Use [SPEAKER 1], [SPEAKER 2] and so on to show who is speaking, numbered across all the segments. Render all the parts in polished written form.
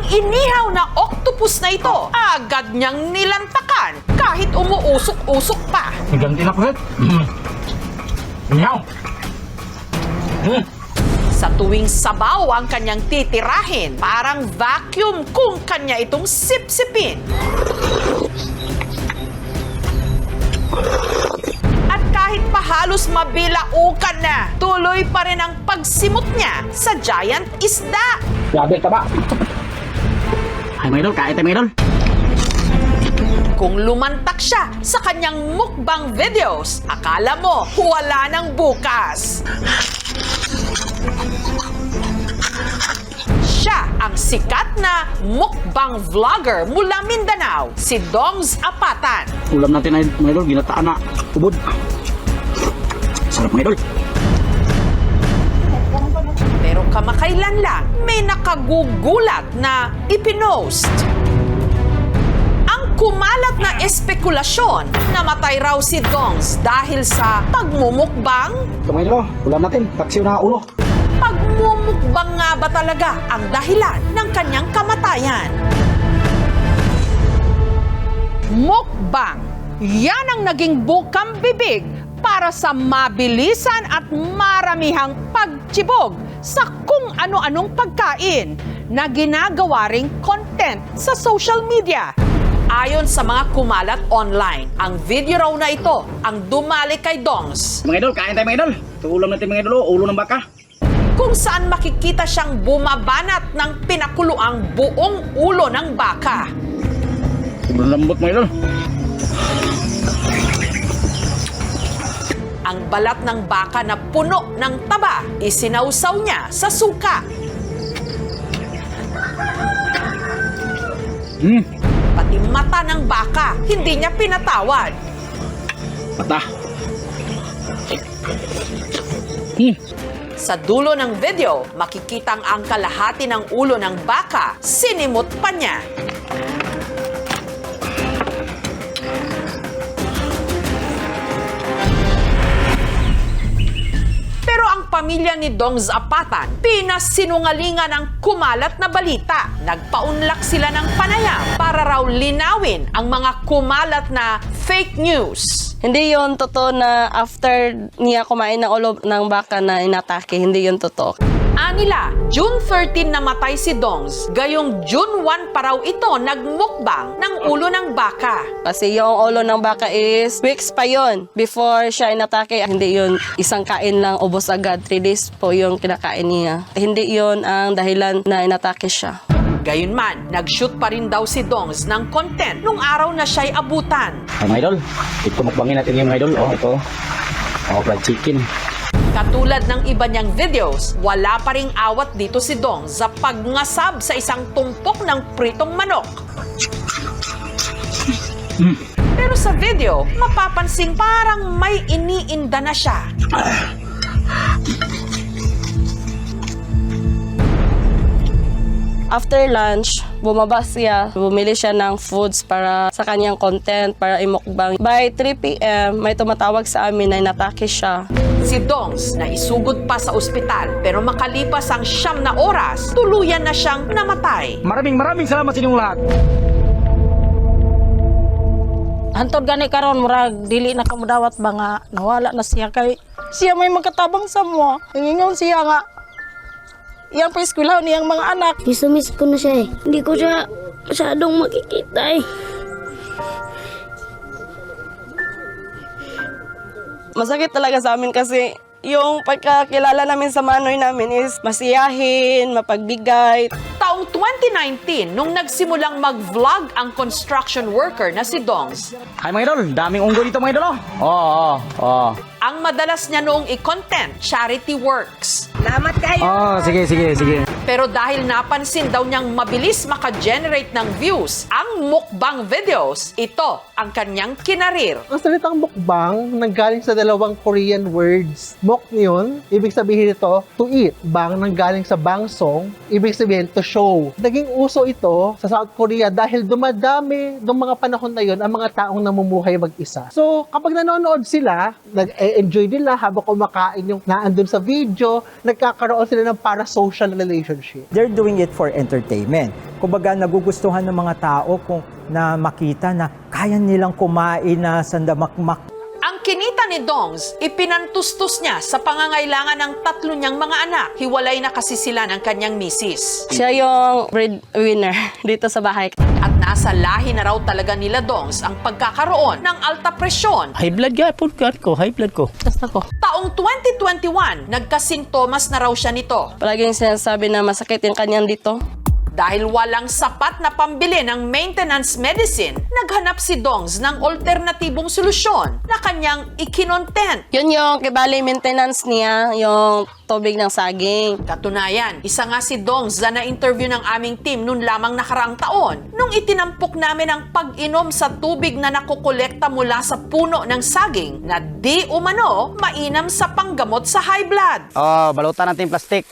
[SPEAKER 1] inihaw na octopus na ito, agad niyang nilantakan kahit umuusok-usok pa.
[SPEAKER 2] Ganti na ko, Inyaw.
[SPEAKER 1] Sa tuwing sabaw ang kanyang titirahin, parang vacuum kung kanya itong sipsipin. At kahit pa halos mabilaukan na, tuloy pa rin ang pagsimot niya sa giant isda.
[SPEAKER 2] Grabe, taba. Ay, may idol, kain tayo, may idol.
[SPEAKER 1] Kung lumantak siya sa kanyang mukbang videos, akala mo wala nang bukas. Siya ang sikat na mukbang vlogger mula Mindanao, si Dongs Apatan.
[SPEAKER 2] Ulam natin, may idol, ginataan na ubod. Sarap, may idol.
[SPEAKER 1] Pero kamakailan lang, may nakagugulat na ipinost. Ang kumalat na espekulasyon, namatay raw si Dongs dahil sa pagmumukbang.
[SPEAKER 2] Ito, may idol, ulam natin, taksiw na ulo.
[SPEAKER 1] Pagmumukbang nga ba talaga ang dahilan ng kanyang kamatayan? Mukbang. Yan ang naging bukang bibig para sa mabilisan at maramihang pagtsibog sa kung ano-anong pagkain na ginagawa ring content sa social media. Ayon sa mga kumalat online, ang video raw na ito ang dumali kay Dongs,
[SPEAKER 2] Mga idol, kain tayo, mga idol. Ito ulam natin, mga idol, ulo ng baka.
[SPEAKER 1] kung saan makikita siyang bumabanat ng pinakuluang buong ulo ng baka.
[SPEAKER 2] Sobrang lambot, mga idol.
[SPEAKER 1] Ang balat ng baka na puno ng taba, isinausaw niya sa suka. Pati mata ng baka, hindi niya pinatawad.
[SPEAKER 2] Mata.
[SPEAKER 1] Sa dulo ng video, makikitang ang kalahati ng ulo ng baka, sinimot pa niya. Pero ang pamilya ni Dongs Apatan, pinasinungalingan ang kumalat na balita. Nagpaunlak sila ng panayam para raw linawin ang mga kumalat na fake news.
[SPEAKER 3] Hindi yon totoo na after niya kumain ng ulo ng baka na inatake. Hindi yon totoo.
[SPEAKER 1] Anila, June 13 namatay si Dongs, gayong June 1 pa raw ito nagmukbang ng ulo ng baka.
[SPEAKER 3] Kasi yung ulo ng baka is weeks pa yon before siya inatake. Hindi yon isang kain lang, ubos agad. 3 days po yung kinakain niya. Hindi yon ang dahilan na inatake siya.
[SPEAKER 1] Gayunman, nag-shoot pa rin daw si Dongs ng content nung araw na siya'y abutan.
[SPEAKER 2] Ay, mga idol, ito mukbangin natin yung mga idol. Oh, ito. Oh, fried chicken.
[SPEAKER 1] Katulad ng iba niyang videos, wala pa ring awat dito si Dongs sa pagngasab sa isang tumpok ng pritong manok. Pero sa video, mapapansin parang may iniinda na siya.
[SPEAKER 3] After lunch, bumaba siya. Bumili siya ng foods para sa kanyang content, para imukbang. By 3 p.m., may tumatawag sa amin na inatake siya.
[SPEAKER 1] Si Dongs na isugod pa sa ospital pero makalipas ang 9 na oras, tuluyan na siyang namatay.
[SPEAKER 2] Maraming salamat sa inyong lahat.
[SPEAKER 4] Hantod gani karon murag dili na kamudawat ba nga nawala na siya kay siya may magkatabang sa mo. Ingon siya nga iyang pa-eskwelahan niyang mga anak.
[SPEAKER 5] Miss ko na siya eh. Hindi ko siya masyadong makikita eh.
[SPEAKER 3] Masakit talaga sa amin kasi yung pagkakilala namin sa manoy namin is masiyahin, mapagbigay.
[SPEAKER 1] Taong 2019, nung nagsimulang mag-vlog ang construction worker na si Dongs,
[SPEAKER 2] Ay, mga idol, daming unggoy dito, mga idol. Oh.
[SPEAKER 1] ang madalas niya noong i-content, charity works.
[SPEAKER 2] Oh, sige.
[SPEAKER 1] Pero dahil napansin daw niyang mabilis maka-generate ng views ang mukbang videos, ito ang kanyang kinarir.
[SPEAKER 6] Ang salitang mukbang nanggaling sa dalawang Korean words. Mok yun, ibig sabihin ito, to eat. Bang nanggaling sa bangsong, ibig sabihin to show. Naging uso ito sa South Korea dahil dumadami noong mga panahon na yun ang mga taong namumuhay mag-isa. So, kapag nanonood sila, nag-enjoy nila habang kumakain yung naandun sa video, nagkakaroon sila ng parasocial relationship.
[SPEAKER 7] They're doing it for entertainment. Kumbaga, nagugustuhan ng mga tao kung na makita na kaya nilang kumain na sandamakmak.
[SPEAKER 1] Ang kinita ni Dongs, ipinantustos niya sa pangangailangan ng 3 niyang mga anak. Hiwalay na kasi sila ng kanyang misis.
[SPEAKER 3] Siya yung breadwinner dito sa bahay.
[SPEAKER 1] At nasa lahi na raw talaga nila Dongs ang pagkakaroon ng alta presyon.
[SPEAKER 8] High blood ko, high blood ko.
[SPEAKER 4] Basta ko.
[SPEAKER 1] Taong 2021, nagkasintomas na raw siya nito.
[SPEAKER 3] Palaging sinasabi na masakit yung kanyang dito.
[SPEAKER 1] Dahil walang sapat na pambili ng maintenance medicine, naghanap si Dongs ng alternatibong solusyon na kanyang ikinontent.
[SPEAKER 3] Yun yung kibali maintenance niya, yung tubig ng saging.
[SPEAKER 1] Katunayan, isa nga si Dongs na na-interview ng aming team noon lamang nakaraang taon nung itinampok namin ang pag-inom sa tubig na nakukolekta mula sa puno ng saging na di umano mainam sa panggamot sa high blood.
[SPEAKER 2] Balutan natin plastic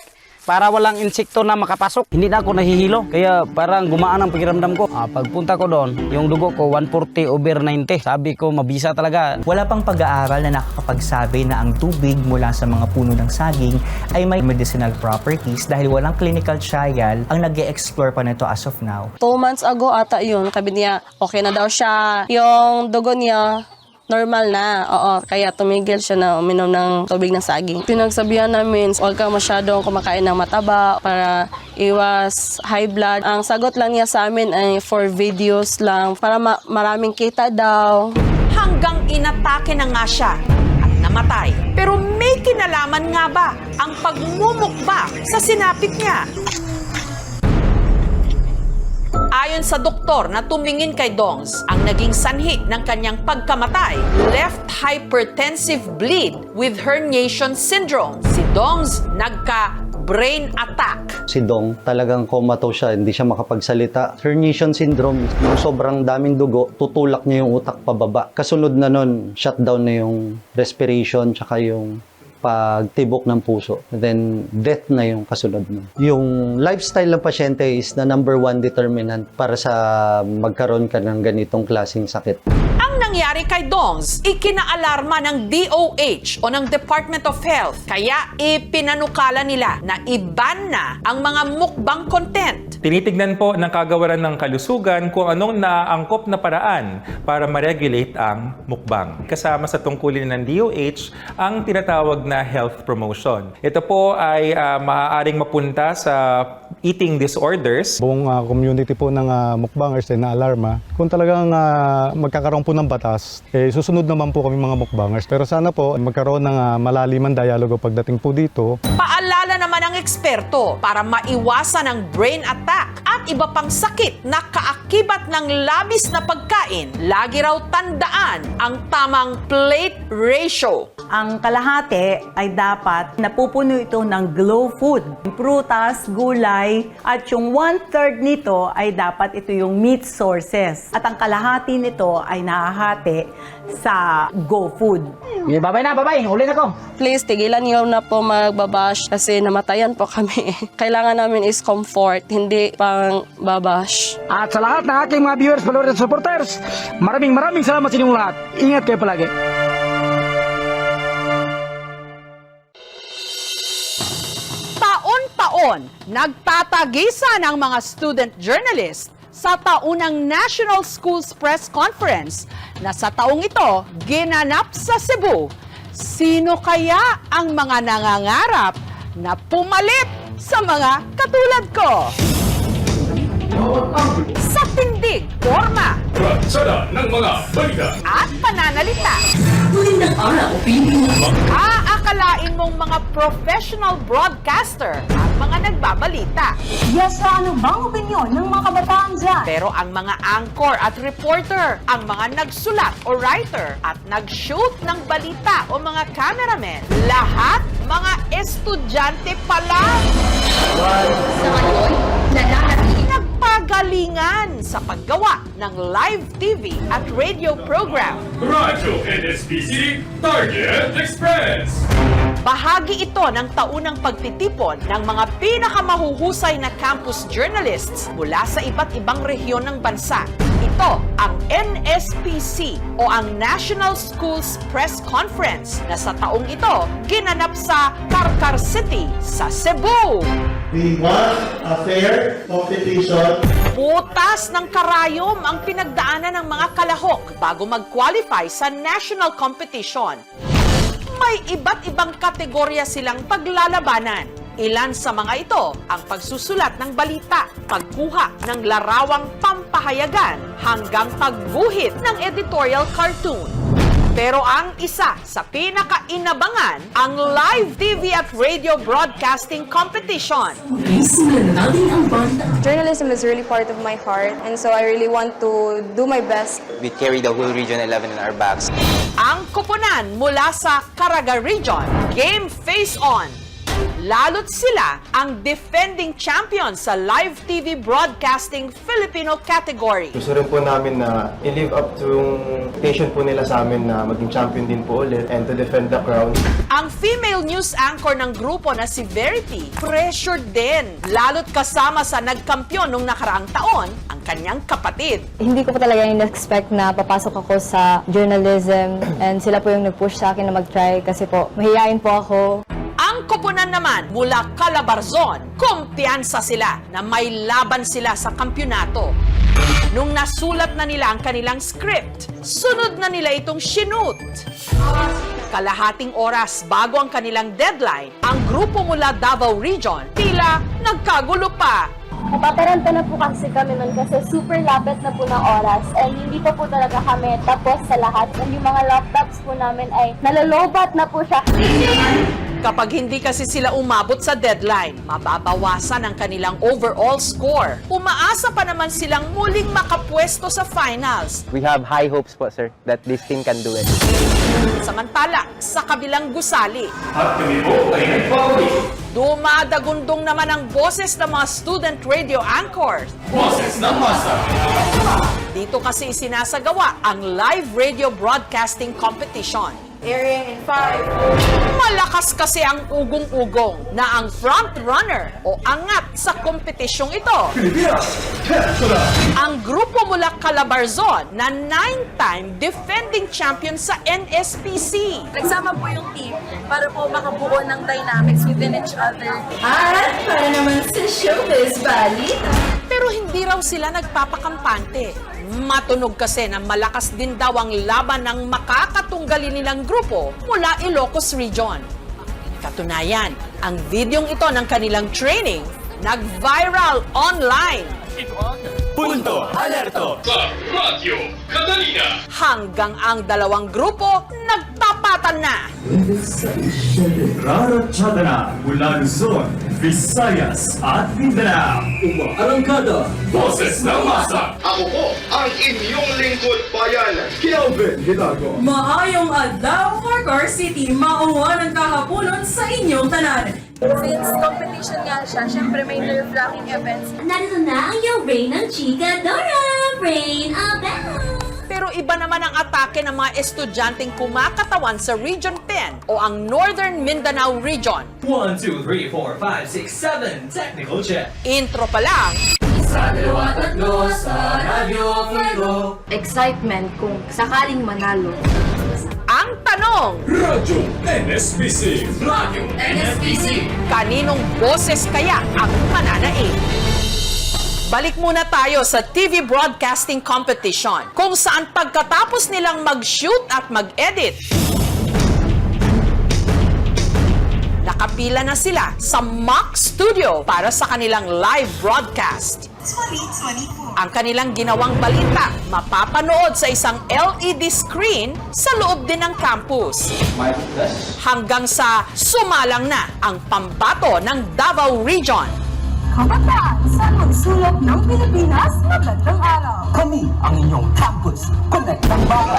[SPEAKER 2] para walang insekto na makapasok. Hindi na ako nahihilo, kaya parang gumaan ang pakiramdam ko. Pagpunta ko doon, yung dugo ko 140/90. Sabi ko, mabisa talaga.
[SPEAKER 7] Wala pang pag-aaral na nakakapagsabi na ang tubig mula sa mga puno ng saging ay may medicinal properties dahil walang clinical trial ang nag-e-explore pa nito as of now.
[SPEAKER 3] 2 months ago ata yun, sabi niya, okay na daw siya. Yung dugo niya, normal na. Oo, kaya tumigil siya na uminom ng tubig ng saging. Pinagsabihan namin, huwag ka masyadong kumakain ng mataba para iwas high blood. Ang sagot lang niya sa amin ay for videos lang para maraming kita daw.
[SPEAKER 1] Hanggang inatake na nga siya at namatay. Pero may kinalaman nga ba ang pagmumukbang sa sinapit niya? Ayon sa doktor na tumingin kay Dongs, ang naging sanhi ng kanyang pagkamatay, left hypertensive bleed with herniation syndrome. Si Dongs nagka-brain attack.
[SPEAKER 9] Si Dong, talagang comatose siya, hindi siya makapagsalita. Herniation syndrome, yung sobrang daming dugo, tutulak niya yung utak pababa. Kasunod na nun, shutdown na yung respiration, tsaka yung pagtibok ng puso. Then, death na yung kasunod mo. Yung lifestyle ng pasyente is the number 1 determinant para sa magkaroon ka ng ganitong klaseng sakit.
[SPEAKER 1] Ang nangyari kay Dongs, ikinaalarma ng DOH o ng Department of Health. Kaya ipinanukala nila na i-ban na ang mga mukbang content.
[SPEAKER 10] Tinitignan po ng kagawaran ng kalusugan kung anong naaangkop na paraan para ma-regulate ang mukbang. Kasama sa tungkulin ng DOH ang tinatawag na health promotion. Ito po ay maaaring mapunta sa eating disorders.
[SPEAKER 11] Buong community po ng mukbangers ay na-alarma. Kung talagang magkakaroon po ng batas, susunod naman po kami mga mukbangers. Pero sana po magkaroon ng malaliman dialogo pagdating po dito.
[SPEAKER 1] Paalala naman ng eksperto para maiwasan ang brain attack at iba pang sakit na kaakibat ng labis na pagkain. Lagi raw tandaan ang tamang plate ratio.
[SPEAKER 12] Ang kalahati ay dapat napupuno ito ng glow food, prutas, gulay, at yung 1/3 nito ay dapat ito yung meat sources. At ang kalahati nito ay nahahati sa go food.
[SPEAKER 2] Babay, huli na ko.
[SPEAKER 3] Please, tigilan niyo na po magbabash kasi namatayan po kami. Kailangan namin is comfort, hindi pang babash.
[SPEAKER 2] At sa lahat ng aking mga viewers, followers, at supporters, maraming salamat sa inyong lahat. Ingat kayo palagi.
[SPEAKER 1] Taon-taon, nagtatagisan ang mga student journalist sa taunang National Schools Press Conference na sa taong ito ginanap sa Cebu. Sino kaya ang mga nangangarap na pumalit sa mga katulad ko? Sa tindig, forma,
[SPEAKER 13] ng mga balita
[SPEAKER 1] at pananalita. Aakalain mong mga professional broadcaster at mga nagbabalita.
[SPEAKER 12] Yes, ano bang opinyon ng mga kabataan dyan?
[SPEAKER 1] Pero ang mga anchor at reporter, ang mga nagsulat o writer at nag-shoot ng balita o mga cameramen, lahat mga estudyante pa lang. Sa ngayon, nagpagalingan sa paggawa ng live TV at radio program.
[SPEAKER 13] Radyo NSBC Target Express.
[SPEAKER 1] Bahagi ito ng taunang pagtitipon ng mga pinakamahuhusay na campus journalists mula sa iba't ibang rehiyon ng bansa. Ito Ito ang NSPC o ang National Schools Press Conference na sa taong ito ginanap sa Carcar City sa Cebu.
[SPEAKER 14] We want a fair competition.
[SPEAKER 1] Butas ng karayom ang pinagdaanan ng mga kalahok bago mag-qualify sa national competition. May iba't ibang kategorya silang paglalabanan. Ilan sa mga ito ang pagsusulat ng balita, pagkuha ng larawang pampahayagan, hanggang pagguhit ng editorial cartoon. Pero ang isa sa pinaka-inabangan, ang live TV at radio broadcasting competition.
[SPEAKER 15] Journalism is really part of my heart, and so I really want to do my best.
[SPEAKER 16] We carry the whole Region 11 in our backs.
[SPEAKER 1] Ang koponan mula sa Caraga Region, Game Face On. Lalo't sila ang defending champion sa live TV broadcasting Filipino category.
[SPEAKER 17] Gusto rin po namin na i-live up to yung expectation po nila sa amin na maging champion din po ulit and to defend the crown.
[SPEAKER 1] Ang female news anchor ng grupo na si Verity, pressured din. Lalo't kasama sa nagkampiyon nung nakaraang taon, ang kanyang kapatid.
[SPEAKER 15] Hindi ko po talaga in-expect na papasok ako sa journalism, and sila po yung nag-push sa akin na mag-try kasi po mahihain po ako.
[SPEAKER 1] Ang koponan naman mula Calabarzon, kumpiyansa sila na may laban sila sa kampyonato. Nung nasulat na nila ang kanilang script, sunod na nila itong shoot. Kalahating oras bago ang kanilang deadline, ang grupo mula Davao Region tila nagkagulo pa.
[SPEAKER 18] Napaparanta na po kasi kami nun kasi super lapit na po ng oras and hindi pa po talaga kami tapos sa lahat. And yung mga laptops po namin ay nalolobat na po siya.
[SPEAKER 1] Kapag hindi kasi sila umabot sa deadline, mababawasan ang kanilang overall score. Umaasa pa naman silang muling makapwesto sa finals.
[SPEAKER 16] We have high hopes po, sir, that this team can do it.
[SPEAKER 1] Samantala, sa kabilang gusali,
[SPEAKER 13] At kami po ay nagpapalik.
[SPEAKER 1] dumadagundong naman ang boses ng mga student radio anchors.
[SPEAKER 13] Boses ng masa.
[SPEAKER 1] Dito kasi isinasagawa ang live radio broadcasting competition.
[SPEAKER 15] Airing in 5.
[SPEAKER 1] Malakas kasi ang ugong-ugong na ang front runner o angat sa kompetisyong ito. Ang grupo mula Calabarzon na 9-time defending champion sa NSPC.
[SPEAKER 15] Nagsama po yung team para po makabuo ng dynamics within each other. At para naman sa Showbiz Balita.
[SPEAKER 1] Pero hindi raw sila nagpapakampante. Matunog kasi na malakas din daw ang laban ng makakatunggali nilang grupo mula Ilocos Region. Katunayan, ang videong ito ng kanilang training nag-viral online.
[SPEAKER 13] Punto Alerto sa Radyo Catalina.
[SPEAKER 1] Hanggang ang dalawang grupo nagtapatan na.
[SPEAKER 13] Raratsada na mula Luzon, Visayas at Mindanao. Umaarangkada, boses ng masa. Ako po ang inyong lingkod bayan, Kelvin Hidalgo.
[SPEAKER 19] Maayong adlaw, Carcar City, mauwan ang kahaponon sa inyong tanan.
[SPEAKER 15] Since competition nga siya, syempre may nerve-wracking events.
[SPEAKER 18] Narito na ang iyong Rain ng Chika Dora! Rain Abel!
[SPEAKER 1] Pero iba naman ang atake ng mga estudyanteng kumakatawan sa Region 10 o ang Northern Mindanao Region.
[SPEAKER 13] 1, 2, 3, 4, 5, 6, 7, technical check.
[SPEAKER 1] Intro pa lang,
[SPEAKER 19] Sa 2 at 3 sa Radyo Fuego.
[SPEAKER 18] Excitement kung sakaling manalo.
[SPEAKER 1] ang tanong,
[SPEAKER 13] Radyo NSPC. Radyo NSPC.
[SPEAKER 1] kaninong boses kaya ang mananaig? Balik muna tayo sa TV Broadcasting Competition, kung saan pagkatapos nilang mag-shoot at mag-edit, nakapila na sila sa mock studio para sa kanilang live broadcast. Ang kanilang ginawang balita, mapapanood sa isang LED screen sa loob din ng campus. Hanggang sa sumalang na ang pambato ng Davao Region.
[SPEAKER 19] Kabataan sa magsulok ng Pilipinas, magandang araw.
[SPEAKER 20] Kami ang inyong campus. Connect ang bata.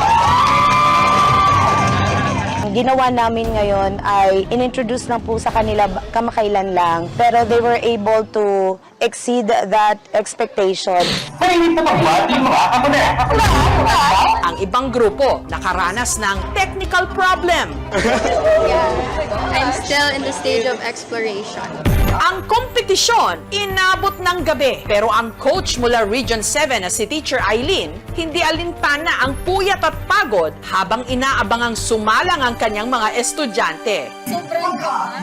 [SPEAKER 21] Ang ginawa namin ngayon ay inintroduce lang po sa kanila kamakailan lang, pero they were able to exceed that expectation.
[SPEAKER 1] Ang ibang grupo nakaranas ng technical problem.
[SPEAKER 18] I'm still in the stage of exploration.
[SPEAKER 1] Ang kompetisyon inabot ng gabi. Pero ang coach mula Region 7 na si Teacher Eileen, hindi alintana ang puyat at pagod habang inaabangang sumalang ang kanyang mga estudyante.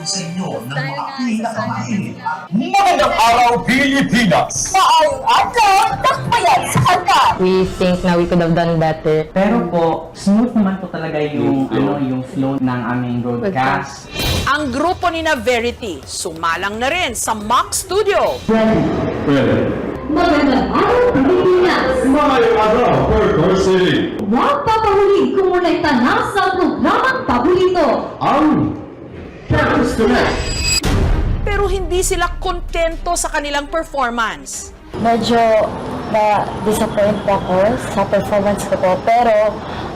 [SPEAKER 13] Sa inyo ng mga pinakamainit. Magandang araw, Pilipinas!
[SPEAKER 20] Maayong araw, takbayan sa hanggan!
[SPEAKER 5] We think na we could have done better. Pero po, smooth naman po talaga yung yung flow ng aming broadcast.
[SPEAKER 1] Ang grupo ni na Verity, sumalang na rin sa mock studio.
[SPEAKER 20] Magandang araw, Pilipinas!
[SPEAKER 13] Maayong araw, Quezon City!
[SPEAKER 20] Huwag papahuli kung muna'y tanas sa programang paborito.
[SPEAKER 13] Ang Campus Connect!
[SPEAKER 1] Pero hindi sila kontento sa kanilang performance.
[SPEAKER 21] Medyo na-disappoint po ako sa performance ko po, pero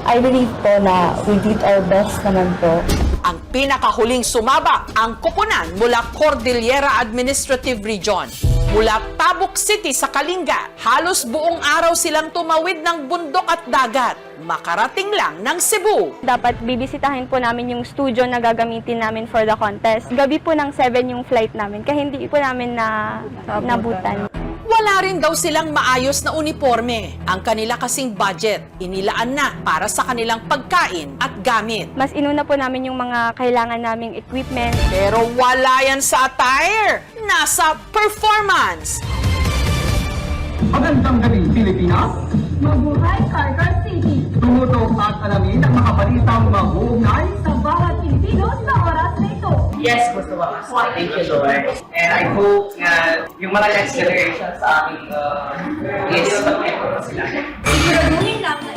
[SPEAKER 21] I believe po na we did our best naman po.
[SPEAKER 1] Ang pinakahuling sumaba, ang koponan mula Cordillera Administrative Region. Mula Tabuk City sa Kalinga, halos buong araw silang tumawid ng bundok at dagat. Makarating lang ng Cebu.
[SPEAKER 18] Dapat bibisitahin po namin yung studio na gagamitin namin for the contest. Gabi po ng 7 yung flight namin, kaya hindi po namin nabutan.
[SPEAKER 1] Wala rin daw silang maayos na uniforme. Ang kanila kasing budget, inilaan na para sa kanilang pagkain at gamit.
[SPEAKER 18] Mas inuna po namin yung mga kailangan naming equipment.
[SPEAKER 1] Pero wala yan sa attire, nasa performance.
[SPEAKER 20] Magandang gabi, Pilipinas! Mabuhay, Cargar City! Tumutok at alamin ang mga balitang mag-uugnay sa bawat Pilipino sa oras na ito.
[SPEAKER 5] Yes, gusto ko. Thank you, Lord. And I hope na yung mga next generation sa aking is mag-ipon sila.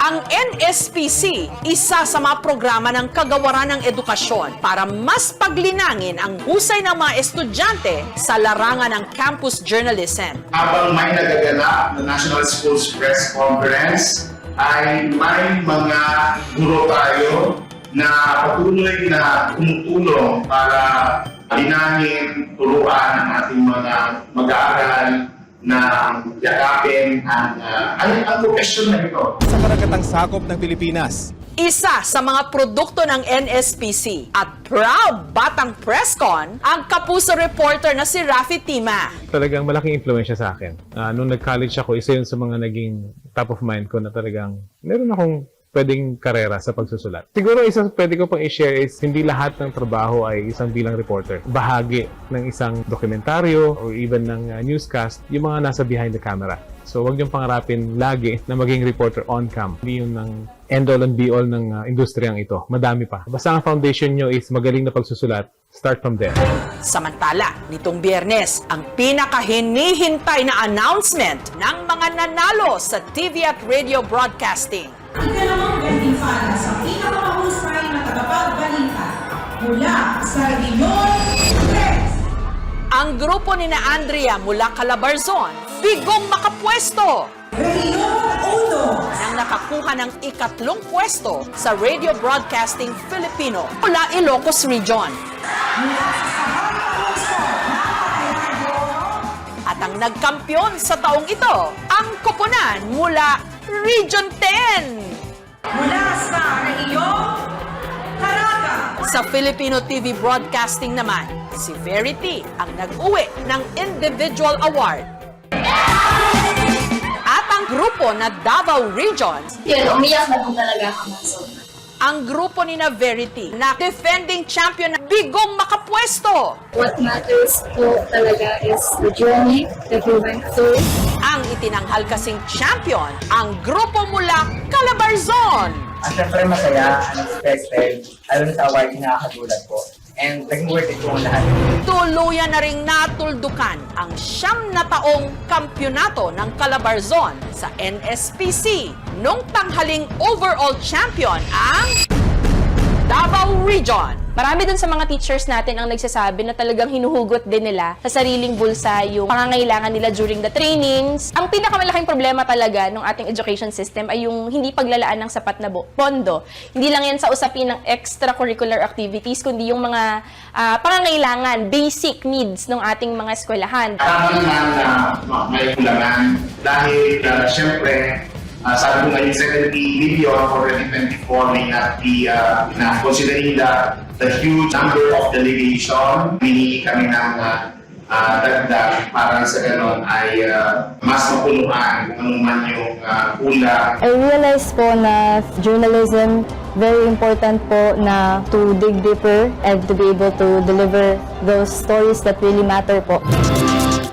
[SPEAKER 1] Ang NSPC, isa sa mga programa ng kagawaran ng edukasyon para mas paglinangin ang husay ng mga estudyante sa larangan ng campus journalism.
[SPEAKER 22] Habang may nagaganap na National Schools Press Conference, ay may mga guro tayo na patuloy na tumutulong para linangin, turuan ang ating mga mag-aaral na yakapin ang profesyon na ito.
[SPEAKER 23] Sa karagatang sakop ng Pilipinas.
[SPEAKER 1] Isa sa mga produkto ng NSPC at proud batang presscon, ang kapuso reporter na si Rafi Tima.
[SPEAKER 24] Talagang malaking impluwensya sa akin. Nung nag-college ako, isa yun sa mga naging top of mind ko na talagang meron akong pwedeng karera sa pagsusulat. Siguro isa pwede ko pang i-share is hindi lahat ng trabaho ay isang bilang reporter. Bahagi ng isang dokumentaryo or even ng newscast, yung mga nasa behind the camera. So wag niyong pangarapin lagi na maging reporter on cam. Hindi yun ng end-all and be-all ng industriyang ito. Madami pa. Basta ang foundation nyo is magaling na pagsusulat, start from there.
[SPEAKER 1] Samantala, nitong Biyernes, ang pinakahinihintay na announcement ng mga nanalo sa TV at radio broadcasting.
[SPEAKER 19] Ikalawang bendifana sa pinakamahusay na tagapagbalita mula sa Region 3.
[SPEAKER 1] Ang grupo ni na Andrea mula Calabarzon, bigong makapwesto.
[SPEAKER 19] Region 1.
[SPEAKER 1] Nang nakakuha ng ikatlong pwesto sa Radio Broadcasting Filipino mula Ilocos Region. At ang nagkampiyon sa taong ito, ang koponan mula Region 10.
[SPEAKER 19] Mula sa Region Caraga.
[SPEAKER 1] Sa Filipino TV Broadcasting naman, si Verity ang nag-uwi ng Individual Award. At ang grupo na Davao Region,
[SPEAKER 18] Umiyak na po talaga ako.
[SPEAKER 1] ang grupo ni na Verity na defending champion na bigong makapwesto.
[SPEAKER 18] What matters po talaga is the journey that we went through.
[SPEAKER 1] Ang itinanghal kasing champion, ang grupo mula Calabarzon.
[SPEAKER 5] Siyempre masaya, unexpected, alam sa award na nakakatulad po. And naging worth it po ang lahat.
[SPEAKER 1] Tuluyan na ring natuldukan ang 9 na taong kampyonato ng Calabarzon sa NSPC. Nung tanghaling overall champion ang Davao Region.
[SPEAKER 4] Marami dun sa mga teachers natin ang nagsasabi na talagang hinuhugot din nila sa sariling bulsa yung pangangailangan nila during the trainings. Ang pinakamalaking problema talaga ng ating education system ay yung hindi paglalaan ng sapat na pondo. Hindi lang yan sa usapin ng extracurricular activities, kundi yung mga pangangailangan, basic needs ng ating mga eskwelahan.
[SPEAKER 22] Tama naman na may kulangan dahil syempre, sabi ko ngayon 70 million for 2024 may not be enough. Considering the huge number of delegation, minili kami ng dagdag para sa ganon ay mas mapuluhan kung anong man yung kulang.
[SPEAKER 21] I realized po na journalism, very important po na to dig deeper and to be able to deliver those stories that really matter po.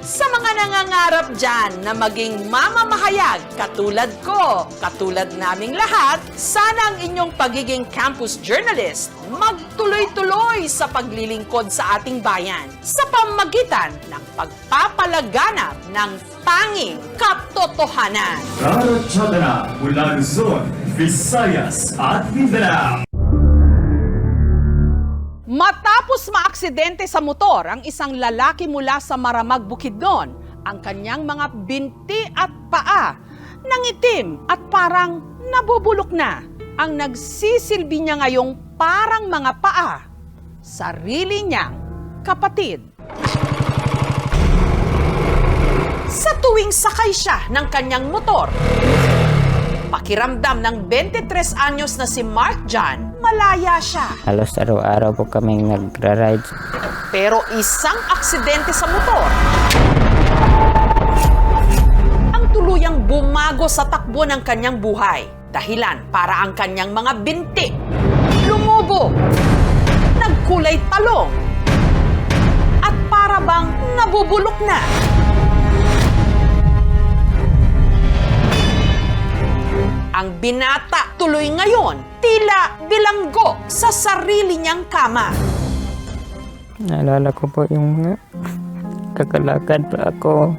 [SPEAKER 1] Sa mga nangangarap dyan na maging mamamahayag katulad ko, katulad naming lahat, sana ang inyong pagiging campus journalist magtuloy-tuloy sa paglilingkod sa ating bayan sa pamamagitan ng pagpapalaganap ng tanging katotohanan.
[SPEAKER 13] Raratsyada na mula Luzon, Visayas at Mindanao.
[SPEAKER 1] Matapos maaksidente sa motor ang isang lalaki mula sa Maramag, Bukidnon, ang kanyang mga binti at paa nangitim at parang nabubulok na. Ang nagsisilbi niya ngayong parang mga paa, sarili niyang kapatid. Sa tuwing sakay siya ng kanyang motor, pakiramdam ng 23 anyos na si Mark John, malaya siya.
[SPEAKER 6] Halos araw-araw po kaming nagra-ride.
[SPEAKER 1] Pero isang aksidente sa motor ang tuluyang bumago sa takbo ng kanyang buhay. Dahilan para ang kanyang mga binti lumubo, nagkulay talong, at para bang nabubulok na. Ang binata tuloy ngayon tila bilanggo sa sarili niyang kama.
[SPEAKER 6] Naalala ko po yung mga kakalakad pa ako,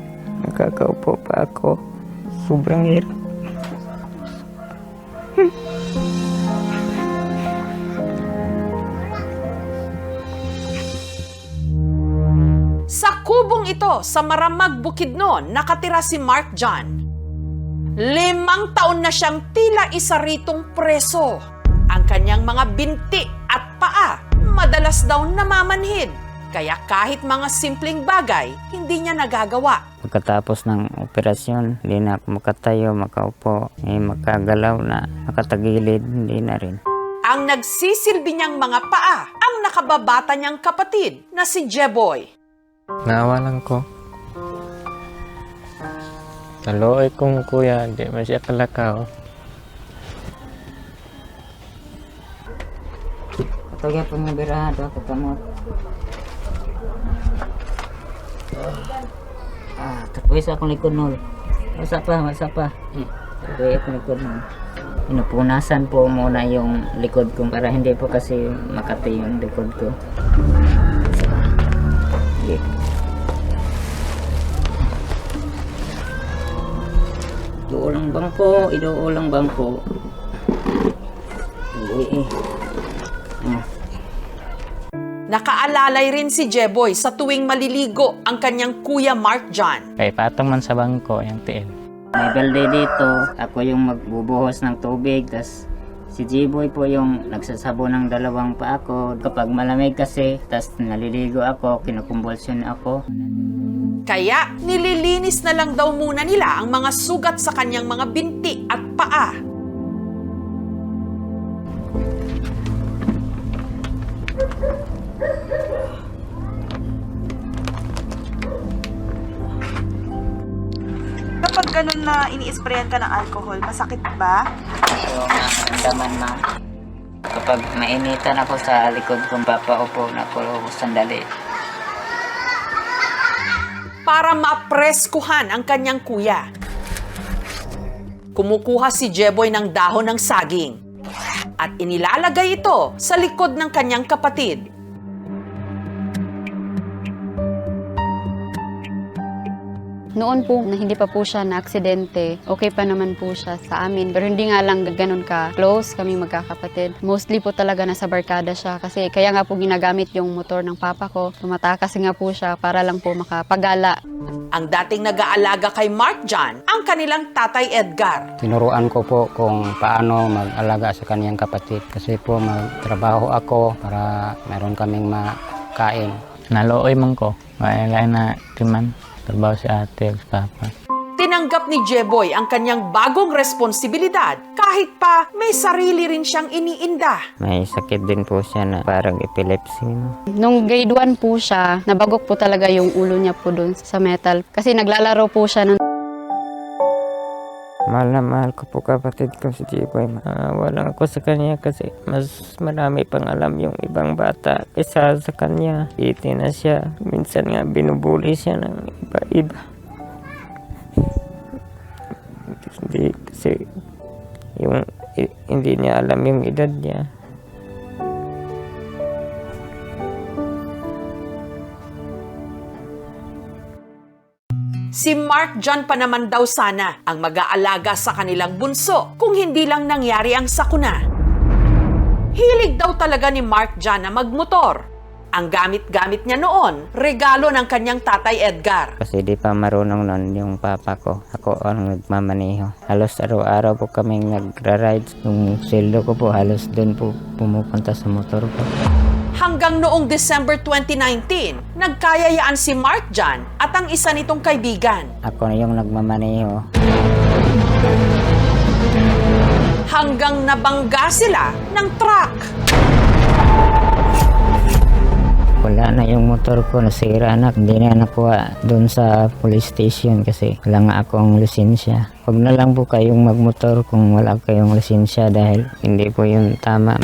[SPEAKER 6] nakakaupo pa ako. Sobrang hirap.
[SPEAKER 1] Sa kubong ito sa Maramag, Bukidnon, nakatira si Mark John. 5 taon na siyang tila isa ritong preso. Ang kanyang mga binti at paa madalas daw namamanhid. Kaya kahit mga simpleng bagay, hindi niya nagagawa.
[SPEAKER 6] Pagkatapos ng operasyon, hindi na ako makatayo, makaupo, makagalaw na, nakatagilid, hindi na rin.
[SPEAKER 1] Ang nagsisilbi niyang mga paa, ang nakababata niyang kapatid na si Jeboy.
[SPEAKER 6] Naawalan ko. Taloy kong kuya, hindi man siya kalakaw. Katagay po niya birado, katamot. Tapos akong likod mo. Wasa pa. Tapos akong likod mo. Pinupunasan po muna yung likod ko para hindi po kasi makati yung likod ko. Okay. Iduulang bangko.
[SPEAKER 1] Nakaalalay rin si Jeboy sa tuwing maliligo ang kanyang kuya Mark John.
[SPEAKER 6] Kay patong man sa bangko yung tiil. May balde dito, ako yung magbubuhos ng tubig, tas si Jeboy po yung nagsasabo ng 2 pa ako. Kapag malamig kasi, tas naliligo ako, kinukumbulsyon ako.
[SPEAKER 1] Kaya nililinis na lang daw muna nila ang mga sugat sa kanyang mga binti at paa.
[SPEAKER 7] Kapag ganun na ini-sprayan ka ng alcohol, masakit ba?
[SPEAKER 6] Yung naramdaman na kapag mainitan ako sa likod kong papaupo na ko sandali.
[SPEAKER 1] Para mapreskuhan ang kanyang kuya, kumukuha si Jeboy ng dahon ng saging at inilalagay ito sa likod ng kanyang kapatid.
[SPEAKER 21] Noon po, na hindi pa po siya na-aksidente, okay pa naman po siya sa amin. Pero hindi nga lang ganun ka-close kami magkakapatid. Mostly po talaga nasa barkada siya kasi kaya nga po ginagamit yung motor ng papa ko. Tumatakas nga po siya para lang po makapagala.
[SPEAKER 1] Ang dating nag-aalaga kay Mark John, ang kanilang tatay Edgar.
[SPEAKER 2] Tinuruan ko po kung paano mag-alaga sa kaniyang kapatid. Kasi po magtrabaho ako para meron kaming makain.
[SPEAKER 6] Nalooy man ko. Kaya na timan. Trabaho si ate at papa.
[SPEAKER 1] Tinanggap ni Jeboy ang kanyang bagong responsibilidad kahit pa may sarili rin siyang iniinda.
[SPEAKER 6] May sakit din po siya na parang epilepsy.
[SPEAKER 21] Nung grade 1 po siya, nabagok po talaga yung ulo niya po doon sa metal. Kasi naglalaro po siya nun.
[SPEAKER 6] Mahal na mahal ko po kapatid ko si Jiboy. Wala ako sa kanya kasi mas marami pang alam yung ibang bata kaysa sa kanya. Iti na siya. Minsan nga binubuli siya ng iba-iba. Hindi kasi hindi niya alam yung edad niya.
[SPEAKER 1] Si Mark John pa naman daw sana ang mag-aalaga sa kanilang bunso kung hindi lang nangyari ang sakuna. Hilig daw talaga ni Mark John na magmotor. Ang gamit-gamit niya noon, regalo ng kanyang tatay Edgar.
[SPEAKER 6] Kasi di pa marunong nun yung papa ko. Ako ang nagmamaneho. Halos araw-araw po kaming nagra-ride. Yung sweldo ko po halos doon po pumupunta sa motor ko.
[SPEAKER 1] Hanggang noong December 2019, nagkayayaan si Mark John at ang isa nitong kaibigan.
[SPEAKER 6] Ako na yung nagmamaneho.
[SPEAKER 1] Hanggang nabangga sila ng truck.
[SPEAKER 6] Wala na yung motor ko, nasira na. Hindi na nakuha doon sa police station kasi wala nga akong lisensya. Huwag na lang po kayong magmotor kung wala kayong lisensya dahil hindi po yung tama.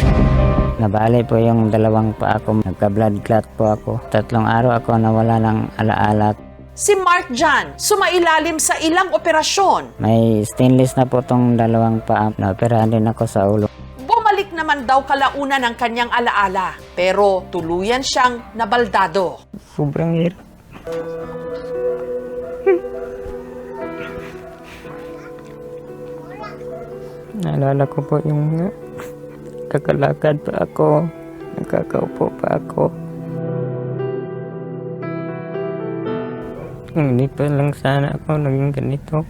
[SPEAKER 6] Nabali po yung dalawang pa ako, nagka-blood clot po ako. 3 araw ako nawala ng alaala.
[SPEAKER 1] Si Mark John, sumailalim sa ilang operasyon.
[SPEAKER 6] May stainless na po tong dalawang paa. Naoperahan din ako sa ulo.
[SPEAKER 1] Bumalik naman daw kalaunan ng kanyang alaala, pero tuluyan siyang nabaldado.
[SPEAKER 6] Sobrang hirap. Naalala ko po yung kakalakad pa ako, nakakaupo pa ako. Hindi pa lang sana ako naging ganito.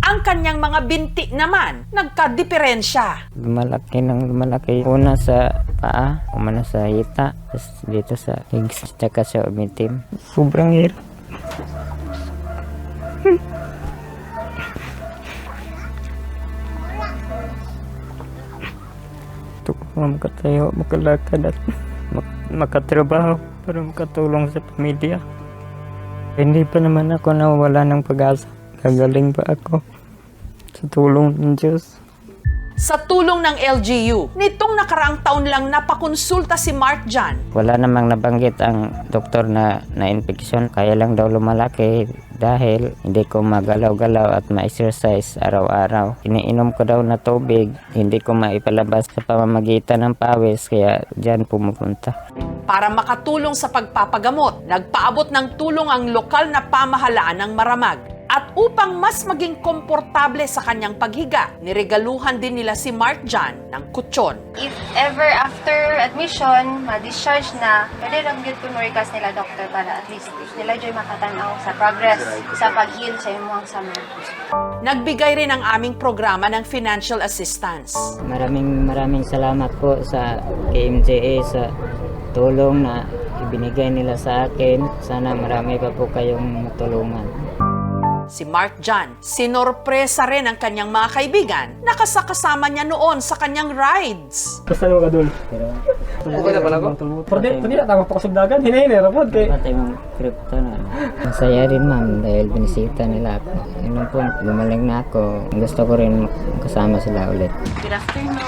[SPEAKER 1] Ang kanyang mga binti naman, nagka-diferensya.
[SPEAKER 6] Lumalaki ng lumalaki. Una sa paa, umana sa hita, tapos dito sa legs, tsaka sa umitim. Sobrang hirap. Ito ko makatayo, makalakad at makatrabaho para makatulong sa pamilya. Hindi pa naman ako nawala ng pag-asa. Gagaling pa ako sa tulong ng Diyos.
[SPEAKER 1] Sa tulong ng LGU, nitong nakaraang taon lang napakonsulta si Mark John.
[SPEAKER 6] Wala namang nabanggit ang doktor na infeksyon. Kaya lang daw lumalaki dahil hindi ko magalaw-galaw at ma-exercise araw-araw. Iniinom ko daw na tubig, hindi ko maipalabas sa pamamagitan ng pawis, kaya dyan pumupunta.
[SPEAKER 1] Para makatulong sa pagpapagamot, nagpaabot ng tulong ang lokal na pamahalaan ng Maramag. At upang mas maging komportable sa kanyang paghiga, niregaluhan din nila si Mark John ng kutsyon.
[SPEAKER 18] If ever after admission, ma-discharge na, pwede lang yun kung request nila doctor para at least nila dyan makatanaw sa progress sa pag-heal sa imuang summer.
[SPEAKER 1] Nagbigay rin ang aming programa ng financial assistance.
[SPEAKER 6] Maraming salamat po sa KMJA sa tulong na ibinigay nila sa akin. Sana marami pa po kayong matulungan.
[SPEAKER 1] Si Mark John, sinorpresa rin ang kanyang mga kaibigan na kasama niya noon sa kanyang rides.
[SPEAKER 8] Basta yung kadul. Okay na pala ko? Hindi na tama pa kasugdagan. Hinahinera po.
[SPEAKER 6] Patay mong crypto na. Masaya rin ma'am dahil binisita nila ako. Yun po, lumalang na ako. Gusto ko rin kasama sila ulit.
[SPEAKER 18] Good afternoon.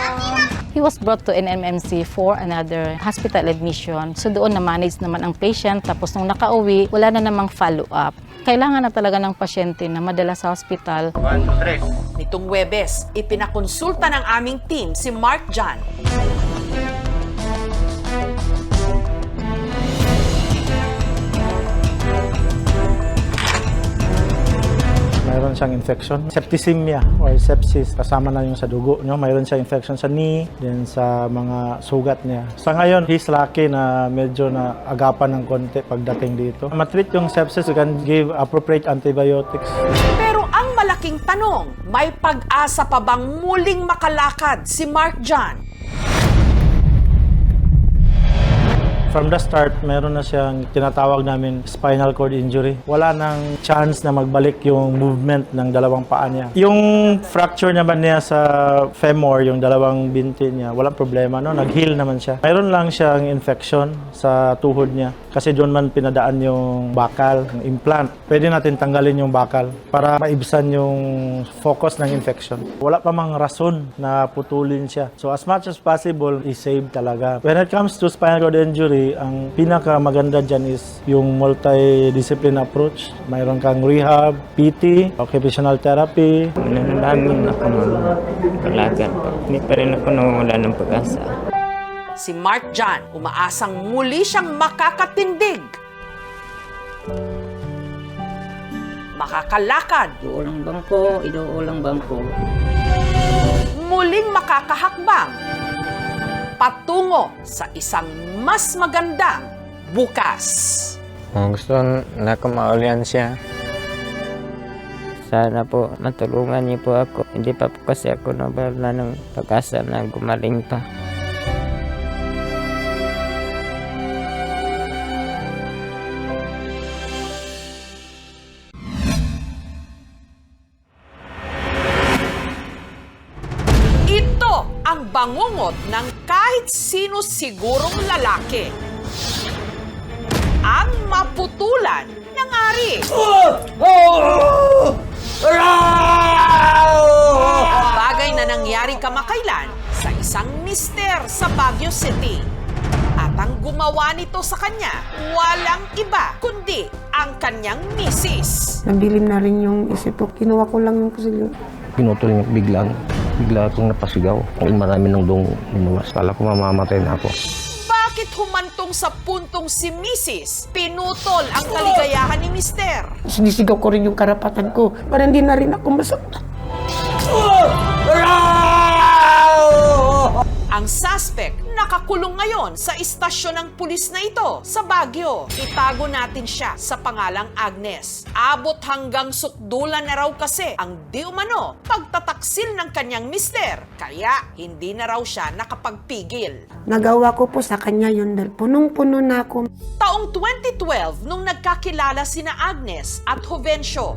[SPEAKER 9] He was brought to NMMC for another hospital admission. So doon na-manage naman ang patient. Tapos nung nakauwi, wala na namang follow-up. Kailangan na talaga ng pasyente na madala sa hospital.
[SPEAKER 1] 1, 2, 3. Nitong Huwebes, ipinakonsulta ng aming team si Mark John.
[SPEAKER 3] mayroon siyang infection. Septicemia or sepsis, kasama na yung sa dugo niyo. Mayroon siyang infection sa knee, then sa mga sugat niya. Sa ngayon, he's lucky na medyo na agapan ng konti pagdating dito. Matreat yung sepsis, you can give appropriate antibiotics.
[SPEAKER 1] Pero ang malaking tanong, may pag-asa pa bang muling makalakad si Mark John?
[SPEAKER 3] From the start, meron na siyang tinatawag namin spinal cord injury. Wala nang chance na magbalik yung movement ng dalawang paa niya. Yung fracture naman niya sa femur, yung dalawang binti niya, walang problema, no? Nag-heal naman siya. Mayroon lang siyang infection sa tuhod niya kasi doon man pinadaan yung bakal, yung implant. Pwede natin tanggalin yung bakal para maibsan yung focus ng infection. Wala pa mang rason na putulin siya. So as much as possible, i-save talaga. When it comes to spinal cord injury, ang pinaka maganda dyan is yung multidiscipline approach. Mayroon kang rehab, PT, occupational therapy.
[SPEAKER 6] Nananamin ako ng kalagan pa. Hindi pa rin ako nawawala ng pag-asa.
[SPEAKER 1] Si Mark John, umaasang muli siyang makakatindig. Makakalakad.
[SPEAKER 6] Iduulang bangko, iduulang bangko.
[SPEAKER 1] Muling makakahakbang. Patungo sa isang mas magandang bukas.
[SPEAKER 6] Gusto na ko maulian siya. Sana po matulungan niyo po ako. Hindi pa po kasi ako nabala ng pag-asa na gumaling pa.
[SPEAKER 1] Ang bangungot ng kahit sino sigurong lalaki. Ang maputulan ng ari. Bagay na nangyari kamakailan sa isang mister sa Baguio City. At ang gumawa nito sa kanya, walang iba kundi ang kanyang misis.
[SPEAKER 10] Nabilim na rin yung isip ko. Kinuha ko lang yung kusilyo.
[SPEAKER 11] Pinutol niya bigla akong napasigaw. Marami ng dong lumuwas. Kala ko mamamatay na ako.
[SPEAKER 1] Bakit humantong sa puntong si Mrs. Pinutol ang kaligayahan ni Mister?
[SPEAKER 10] Sinisigaw ko rin yung karapatan ko para hindi na rin ako masaktan.
[SPEAKER 1] Ang suspect nakakulong ngayon sa istasyon ng pulis na ito sa Baguio. Itago natin siya sa pangalang Agnes. Abot hanggang sukdulan na raw kasi ang di umano pagtataksil ng kanyang mister. Kaya hindi na raw siya nakapagpigil.
[SPEAKER 10] Nagawa ko po sa kanya yun dahil punong-puno na ako.
[SPEAKER 1] Taong 2012 nung nagkakilala sina Agnes at Jovencio.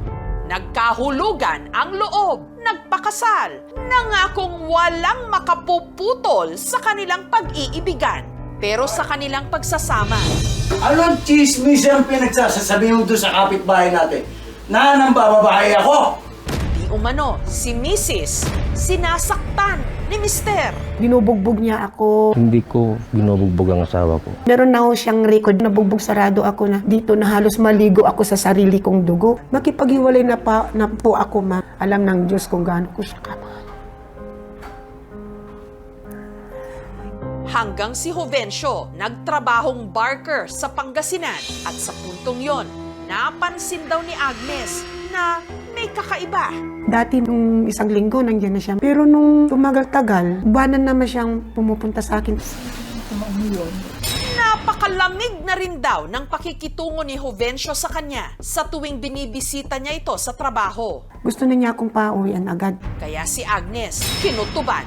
[SPEAKER 1] Nagkahulugan ang loob, nagpakasal, nangakong walang makapuputol sa kanilang pag-iibigan. Pero sa kanilang pagsasama,
[SPEAKER 12] anong chismis ang pinagsasasabi mo doon sa kapitbahay natin? Na nang bababae ako?
[SPEAKER 1] Di umano, si Mrs. sinasaktan ni Mister.
[SPEAKER 10] Binubugbog niya ako.
[SPEAKER 11] Hindi ko binubugbog ang asawa ko.
[SPEAKER 10] Meron na ako siyang record, nabugbog sarado ako na dito na halos maligo ako sa sarili kong dugo. Makipaghiwalay na po ako, ma. Alam ng Diyos kung gaano ko siya kamahal.
[SPEAKER 1] Hanggang si Jovencio nagtrabahong barker sa Pangasinan at sa puntong yon, napansin daw ni Agnes na may kakaiba.
[SPEAKER 10] Dati nung isang linggo nandiyan na siya. Pero nung tumagal-tagal, buwanan naman siyang pumupunta sa akin.
[SPEAKER 1] Napakalamig na rin daw ng pakikitungo ni Jovencio sa kanya sa tuwing binibisita niya ito sa trabaho.
[SPEAKER 10] Gusto na niya akong pauwian agad.
[SPEAKER 1] Kaya si Agnes kinutuban.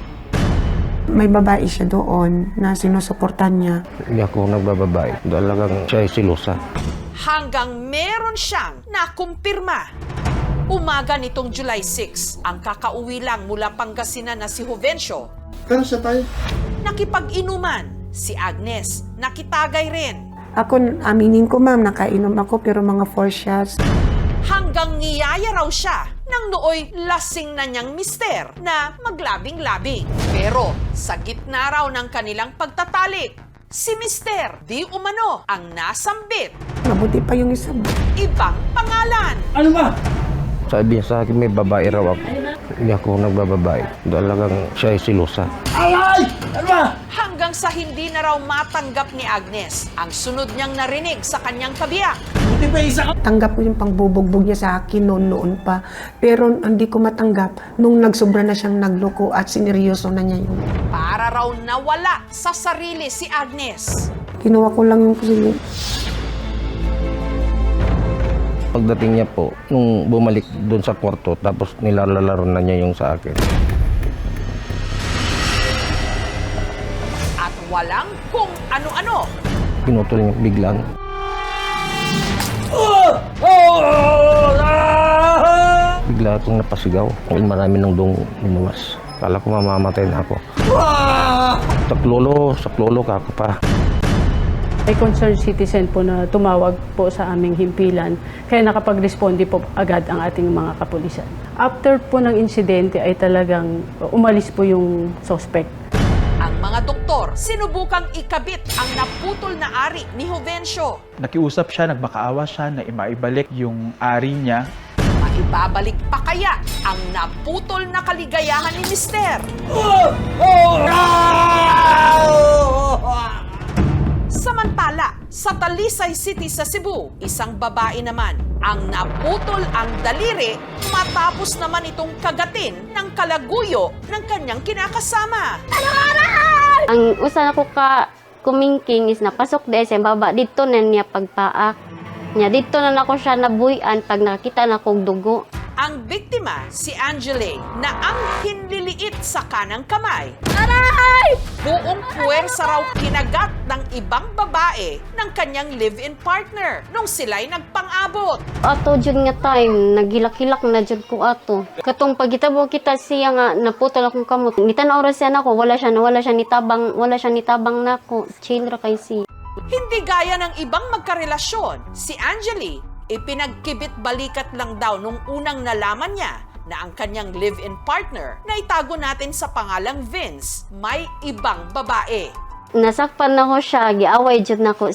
[SPEAKER 10] May babae siya doon na sinusuportan niya.
[SPEAKER 11] Hindi ako nagbababae. Dalagang siya ay silusa.
[SPEAKER 1] Hanggang meron siyang nakumpirma. Umaga nitong July 6, ang kakauwi lang mula Pangasinan na si Jovencio.
[SPEAKER 14] Pero siya tayo.
[SPEAKER 1] Nakipag-inuman si Agnes, nakitagay rin.
[SPEAKER 10] Ako, aminin ko ma'am, nakainom ako pero mga 4 shots.
[SPEAKER 1] Hanggang ngiyaya raw siya nang nooy lasing na niyang mister na maglabing-labing. Pero sa gitna raw ng kanilang pagtatalik, si mister di umano ang nasambit.
[SPEAKER 10] Mabuti pa yung isa.
[SPEAKER 1] Ibang pangalan.
[SPEAKER 12] Ano ba?
[SPEAKER 11] Sabi niya sa akin may babae raw ako. Hindi ako nagbababae. Dalagang siya ay silusa.
[SPEAKER 12] Alay! Ano ba?
[SPEAKER 1] Hanggang Hanggang sa hindi na raw matanggap ni Agnes ang sunod niyang narinig sa kanyang kabiyak.
[SPEAKER 10] Tanggap ko yung pangbubugbog niya sa akin noon pa. Pero hindi ko matanggap nung nagsobra na siyang nagloko at sineryoso na niya yun.
[SPEAKER 1] Para raw nawala sa sarili si Agnes.
[SPEAKER 10] Kinuha ko lang yung kusilyo.
[SPEAKER 11] Pagdating niya po, nung bumalik doon sa kwarto, tapos nilalaro na niya yung sa akin.
[SPEAKER 1] At walang kung ano-ano.
[SPEAKER 11] Pinutol niya biglang. Bigla akong napasigaw. Marami nang doon lumawas. Kala ko mamamatay na ako. Saklolo ka ako pa.
[SPEAKER 15] May concerned citizen po na tumawag po sa aming himpilan, kaya nakapag-responde po agad ang ating mga kapulisan. After po ng insidente ay talagang umalis po yung suspect.
[SPEAKER 1] Ang mga doktor sinubukang ikabit ang naputol na ari ni Jovencio.
[SPEAKER 16] Nakiusap siya, nagmakaawa siya na maibalik yung ari niya.
[SPEAKER 1] Maibabalik pa kaya ang naputol na kaligayahan ni Mister? Samantala, sa Talisay City sa Cebu, isang babae naman ang naputol ang daliri matapos naman itong kagatin ng kalaguyo ng kanyang kinakasama.
[SPEAKER 18] Ang usa ko ka kumingking is napasok di sa baba dito na niya pagpaak. Nya dito na nako siya nabuyan pag nakita na kog dugo.
[SPEAKER 1] Ang biktima, si Angele, na ang hinliliit sa kanang kamay.
[SPEAKER 18] Aray!
[SPEAKER 1] Buong puwersa raw kinagat ng ibang babae ng kanyang live-in partner nung sila'y nagpang-abot.
[SPEAKER 18] Ato jud nga time nagilak-hilak na jud ko ato. Katong pagitabo kita siya nga naputol akong kamot. Ngitan oras siya nako wala siya nitabang nako. Chill ra kay si.
[SPEAKER 1] Hindi gaya ng ibang magkarelasyon, si Angeli ipinagkibit balikat lang daw nung unang nalaman niya na ang kanyang live-in partner na itago natin sa pangalang Vince may ibang babae.
[SPEAKER 18] Nasakpan na ko siya, giaway jud nako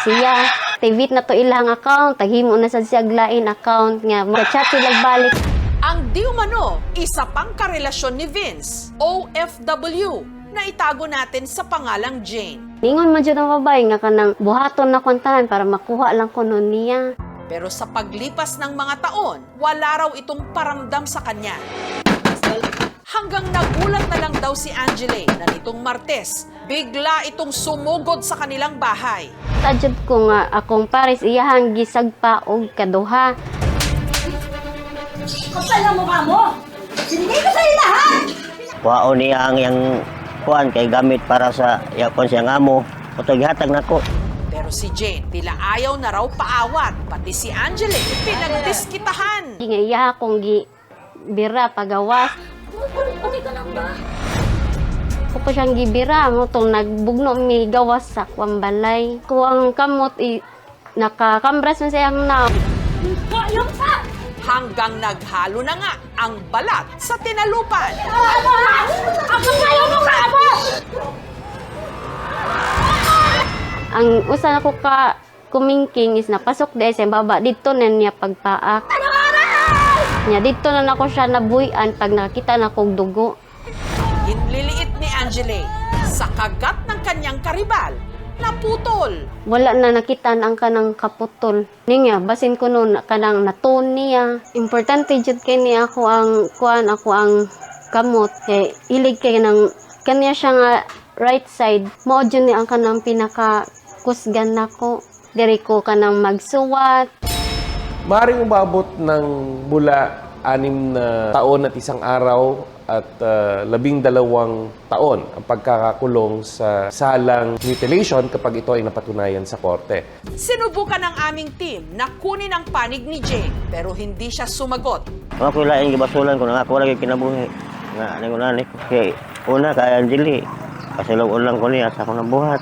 [SPEAKER 18] siya. Tivit na to ilang account, taghimo na sad siya lain account nga ma-chat sila balik.
[SPEAKER 1] Ang di umano, isa pang karelasyon ni Vince, OFW, na itago natin sa pangalang Jane.
[SPEAKER 18] Ningon man jud ang babae nga kanang buhaton na kontahan para makuha lang ko nun niya.
[SPEAKER 1] Pero sa paglipas ng mga taon, wala raw itong paramdam sa kanya. Hanggang nagulat na lang daw si Angele na nitong Martes, bigla itong sumugod sa kanilang bahay.
[SPEAKER 18] Tajud ko nga akong pares iyahang gisagpa og kaduha.
[SPEAKER 17] Kapal ang mukha mo! Sinigay ko sa'yo lahat!
[SPEAKER 20] Kuhaon niya ang yang kuhan kay gamit para sa yakon siyang amo. Gihatag na ko.
[SPEAKER 1] Pero si Jane, tila ayaw na raw paawat. Pati si Angele, pinagdiskitahan.
[SPEAKER 18] Nga iya akong gibira pagawas.
[SPEAKER 17] Okay ka lang ba?
[SPEAKER 18] Ko pa siyang gibira mo tong nagbugno mi gawas sa kwambalay. Kuwang kamot nakakambras na siyang na.
[SPEAKER 17] Yung sa!
[SPEAKER 1] Hanggang naghalo na nga ang balat sa tinalupan.
[SPEAKER 17] Ang kapayo mo ka mo!
[SPEAKER 18] Ang usa ko ka kumingking is napasok di sa baba dito na niya pagpaak. Nya dito na nako siya nabuyan pag nakita na kog dugo.
[SPEAKER 1] Inliliit ni Angele sa kagat ng kanyang karibal. Naputol.
[SPEAKER 18] Wala na nakita ang kanang kaputol. Niya, basin ko nun kanang natun niya. Importante jud kay ni ako ang kuan, ako ang kamot. Kay ilig kay nang kanya siya nga right side. Mao jud ni ang kanang pinaka-kusgan nako. Diri ko kanang magsuwat.
[SPEAKER 25] Maaaring umabot ng mula 6 na taon at 1 araw at 12 taon ang pagkakakulong sa salang mutilation kapag ito ay napatunayan sa korte.
[SPEAKER 1] Sinubukan ng aming team na kunin ang panig ni Jane pero hindi siya sumagot.
[SPEAKER 20] Ako laing gibasulan ko na ako lagi kinabuhi. Nga ani ko kay una kay Angeli. Pasilog lang ko niya sa akong nabuhat.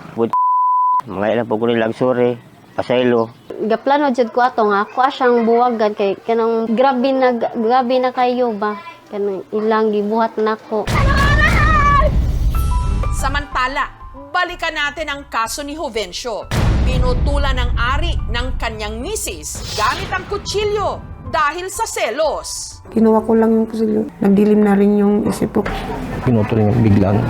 [SPEAKER 20] Mga ilang po ko ni luxury, pasaylo.
[SPEAKER 18] Gaplano jud ko ato nga ako siyang buwagan kay kanang grabe na kayo ba. Kanang ilang gibuhat nako.
[SPEAKER 1] Samantala, balikan natin ang kaso ni Jovencio. Pinutulan ng ari ng kanyang misis gamit ang kutsilyo dahil sa selos.
[SPEAKER 10] Kinuha ko lang yung kusilyo. Nagdilim na rin yung isip ko.
[SPEAKER 11] Pinutol niya biglang.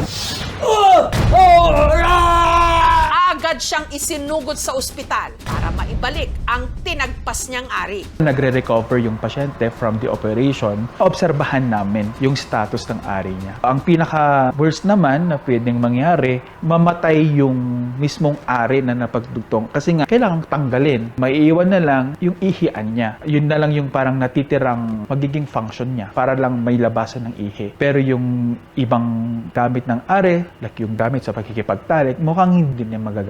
[SPEAKER 1] Agad siyang isinugod sa ospital para maibalik ang tinagpas niyang ari.
[SPEAKER 16] Nagre-recover yung pasyente from the operation. Obserbahan namin yung status ng ari niya. Ang pinaka-worst naman na pwedeng mangyari, mamatay yung mismong ari na napagdugtong. Kasi nga, kailangang tanggalin. Maiiwan na lang yung ihian niya. Yun na lang yung parang natitirang magiging function niya para lang may labasan ng ihi. Pero yung ibang gamit ng ari, like yung gamit sa pagkikipagtalik, mukhang hindi niya magagamit.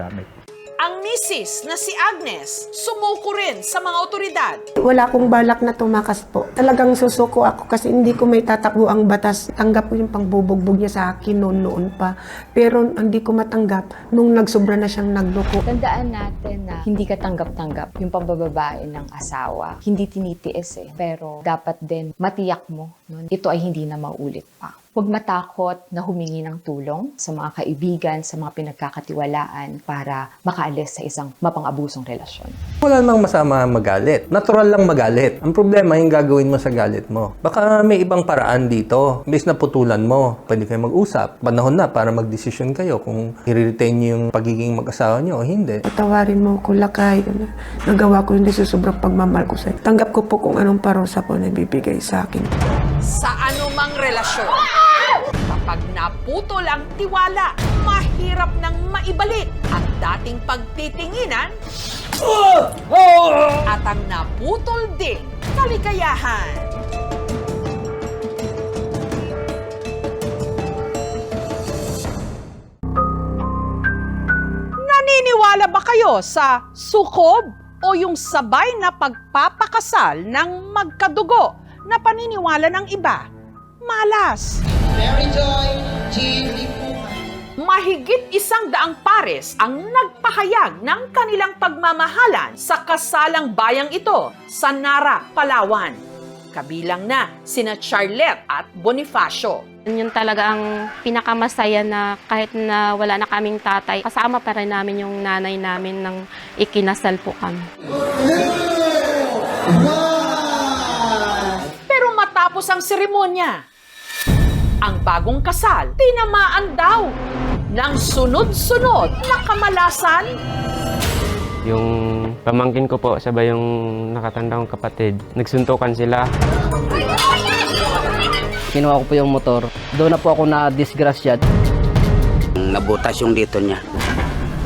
[SPEAKER 1] Ang misis na si Agnes, sumuko rin sa mga otoridad.
[SPEAKER 10] Wala akong balak na tumakas po. Talagang susuko ako kasi hindi ko may tatakbo ang batas. Tanggap ko yung pangbubugbog niya sa akin noon pa. Pero hindi ko matanggap nung nagsobra na siyang nagloko.
[SPEAKER 4] Tandaan natin na hindi ka tanggap-tanggap yung pambababae ng asawa. Hindi tinitiis pero dapat din matiyak mo nun, ito ay hindi na maulit pa. Huwag matakot na humingi ng tulong sa mga kaibigan, sa mga pinagkakatiwalaan para makaalis sa isang mapang-abusong relasyon.
[SPEAKER 5] Wala namang masama magalit. Natural lang magalit. Ang problema yung gagawin mo sa galit mo. Baka may ibang paraan dito. Imbes na putulan mo, pwede kayo mag-usap. Panahon na para mag-desisyon kayo kung i-retain niyo yung pagiging mag-asawa niyo o hindi.
[SPEAKER 10] Patawarin mo ko, Lakay. Nagawa ko hindi sa sobrang pagmamahal ko sa'yo. Tanggap ko po kung anong parusa po na bibigay sa akin.
[SPEAKER 1] Sa anumang relasyon, kapag naputol ang tiwala, mahirap nang maibalik ang dating pagtitinginan at ang naputol ding kaligayahan. Naniniwala ba kayo sa sukob o yung sabay na pagpapakasal ng magkadugo na paniniwala ng iba? Malas.
[SPEAKER 12] Mary Joy, Jean Lipuman.
[SPEAKER 1] Mahigit 100 pares ang nagpahayag ng kanilang pagmamahalan sa kasalang bayang ito sa Nara, Palawan. Kabilang na sina Charlette at Bonifacio.
[SPEAKER 9] Yun talaga ang pinakamasaya na kahit na wala na kaming tatay, kasama pa rin namin yung nanay namin nang ikinasal po kami.
[SPEAKER 1] Pero matapos ang seremonya, ang bagong kasal, tinamaan daw ng sunod-sunod na kamalasan.
[SPEAKER 19] Yung pamangkin ko po, sabay yung nakatandang kapatid, nagsuntukan sila.
[SPEAKER 2] Kinuha ko po yung motor. Doon na po ako na-disgrasya. Nabutas yung dito niya.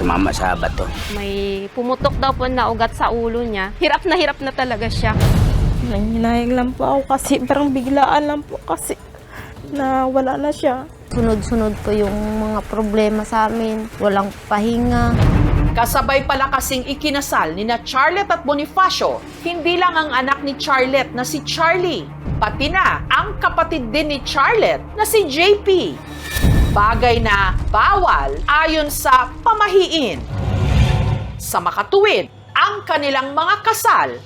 [SPEAKER 2] Tumama sa bato.
[SPEAKER 9] May pumutok daw po na ugat sa ulo niya. Hirap na talaga siya.
[SPEAKER 23] Hinahing lang po ako kasi parang biglaan lang po kasi na wala na siya.
[SPEAKER 18] Sunod-sunod po yung mga problema sa amin. Walang pahinga.
[SPEAKER 1] Kasabay pala kasing ikinasal ni na Charlette at Bonifacio, hindi lang ang anak ni Charlette na si Charlie, pati na ang kapatid din ni Charlette na si JP. Bagay na bawal ayon sa pamahiin. Sa makatuwid, ang kanilang mga kasal,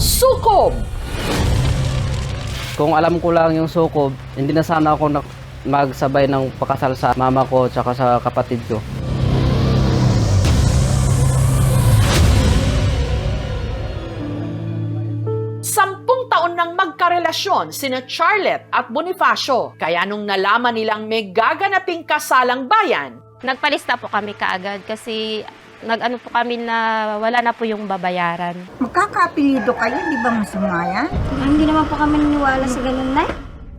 [SPEAKER 1] sukob.
[SPEAKER 2] Kung alam ko lang yung sukob, hindi na sana ako magsabay ng pakasal sa mama ko at sa kapatid ko.
[SPEAKER 1] Sampung taon nang magkarelasyon sina Charlette at Bonifacio. Kaya nung nalaman nilang may gaganaping kasalang bayan,
[SPEAKER 9] nagpalista po kami kaagad kasi nag-ano po kami na wala na po yung babayaran.
[SPEAKER 17] Magkakapilido kayo, di ba masama yan?
[SPEAKER 18] Hindi naman po kami naniwala sa ganun, Nay.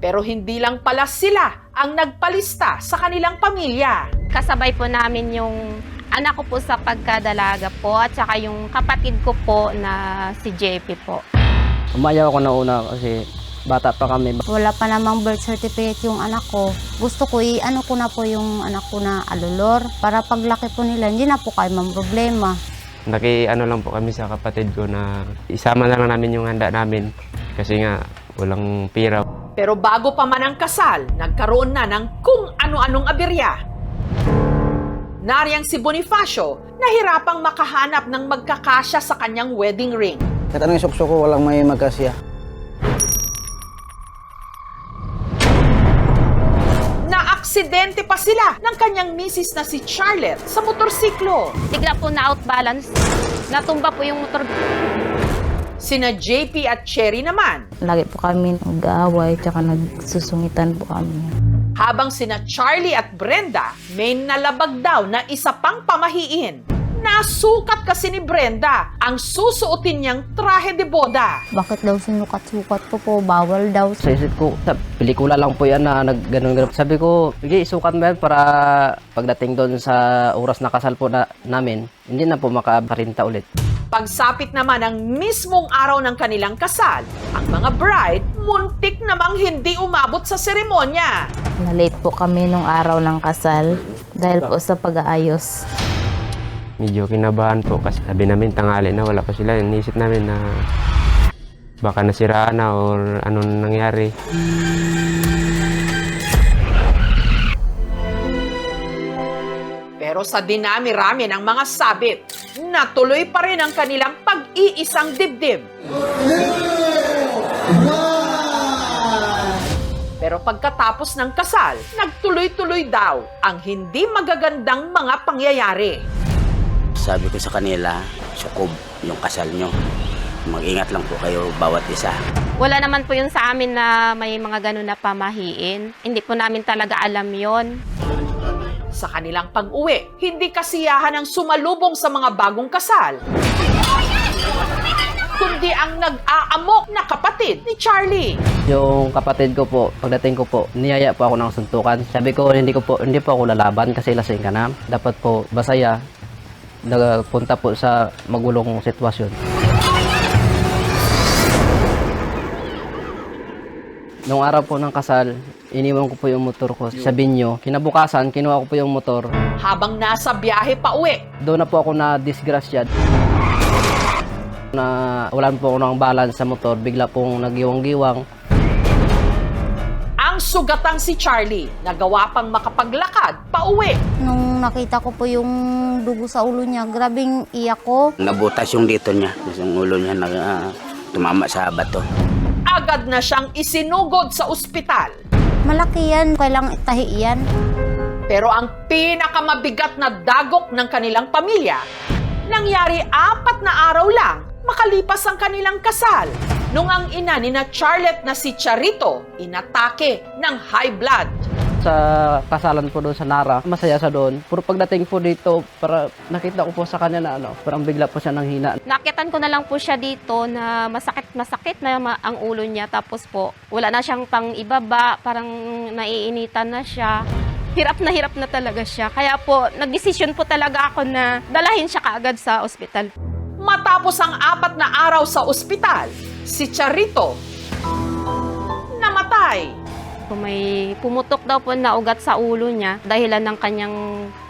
[SPEAKER 1] pero hindi lang pala sila ang nagpalista sa kanilang pamilya.
[SPEAKER 9] Kasabay po namin yung anak ko po sa pagkadalaga po at saka yung kapatid ko po na si JP po.
[SPEAKER 2] Umayaw ako na una kasi bata pa kami.
[SPEAKER 18] Wala pa namang birth certificate yung anak ko. Gusto ko i-ano ko na po yung anak ko na alulor para paglaki po nila, hindi na po kayo problema.
[SPEAKER 19] Naki-ano lang po kami sa kapatid ko na isama na lang namin yung handa namin kasi nga walang pira.
[SPEAKER 1] Pero bago pa man ang kasal, nagkaroon na ng kung ano-anong aberya. Nariyang si Bonifacio, nahirapang makahanap ng magkakasya sa kanyang wedding ring.
[SPEAKER 2] Katanong yung sukso ko, walang may magkasya.
[SPEAKER 1] Naaksidente pa sila ng kanyang misis na si Charlotte sa motorsiklo.
[SPEAKER 9] Bigla po na outbalance, natumba po yung motor.
[SPEAKER 1] Sina JP at Cherry naman.
[SPEAKER 9] Lagi po kami nag-aaway, tsaka nagsusungitan po kami.
[SPEAKER 1] Habang sina Charlie at Brenda may nalabag daw na isa pang pamahiin. Nasukat kasi ni Brenda ang susuotin niyang trahe de boda.
[SPEAKER 7] Bakit daw sinukat-sukat ko po? Bawal daw.
[SPEAKER 2] Sa isip ko, sa pelikula lang po yan na nagganon-ganon. Sabi ko, sige, isukat mo yan para pagdating doon sa oras na kasal po namin, hindi na po makaparinta ulit.
[SPEAKER 1] Pagsapit naman ng mismong araw ng kanilang kasal, ang mga bride muntik namang hindi umabot sa seremonya.
[SPEAKER 23] Na-late po kami nung araw ng kasal dahil po sa pag-aayos.
[SPEAKER 19] Medyo kinabahan po kasi sabi namin tanghali na wala pa sila. Inisip namin na baka nasiraan na or anong nangyari.
[SPEAKER 1] Pero sa dinami-rami ng mga sabit, natuloy pa rin ang kanilang pag-iisang dibdib. Pero pagkatapos ng kasal, nagtuloy-tuloy daw ang hindi magagandang mga pangyayari.
[SPEAKER 2] Sabi ko sa kanila, sukob yung kasal nyo. Mag-ingat lang po kayo bawat isa.
[SPEAKER 13] Wala naman po yun sa amin na may mga ganun na pamahiin. Hindi po namin talaga alam yon.
[SPEAKER 1] Sa kanilang pag-uwi, hindi kasiyahan ang sumalubong sa mga bagong kasal, kundi ang nag-aamok na kapatid ni Charlie.
[SPEAKER 2] Yung kapatid ko po, pagdating ko po, niyaya po ako ng suntukan. Sabi ko, hindi po ako lalaban kasi lasing ka na. Dapat po basaya, nagpunta po sa magulong sitwasyon. Nung araw po ng kasal, iniwan ko po yung motor ko sa binyo. Kinabukasan, kinuha ko po yung motor.
[SPEAKER 1] Habang nasa biyahe pa uwi,
[SPEAKER 2] Doon na po ako na disgrasya. Na wala po ako ng balance sa motor, bigla pong nagiwang-giwang.
[SPEAKER 1] ang sugatang si Charlie, nagawa pang makapaglakad pa uwi.
[SPEAKER 7] Nung nakita ko po yung dugo sa ulo niya, grabing iyak ko.
[SPEAKER 2] Nabutas yung dito niya, yung ulo niya tumama sa bato.
[SPEAKER 1] Agad na siyang isinugod sa ospital.
[SPEAKER 7] Malaki yan, kailangang tahi yan.
[SPEAKER 1] Pero ang pinakamabigat na dagok ng kanilang pamilya, nangyari 4 na araw lang makalipas ang kanilang kasal. Nung ang ina ni na Charlotte na si Charito, inatake ng high blood.
[SPEAKER 2] Sa kasalan po doon sa Nara, masaya sa doon. Puro pagdating po dito, para nakita ko po sa kanya na parang bigla po siya nanghina.
[SPEAKER 13] Nakitan ko na lang po siya dito na masakit na ang ulo niya. Tapos po, wala na siyang pang ibaba, parang naiinitan na siya. Hirap na talaga siya. Kaya po, nagdesisyon po talaga ako na dalahin siya kaagad sa ospital.
[SPEAKER 1] Matapos ang 4 na araw sa ospital, si Charito namatay.
[SPEAKER 13] May pumutok daw po na ugat sa ulo niya dahilan ng kanyang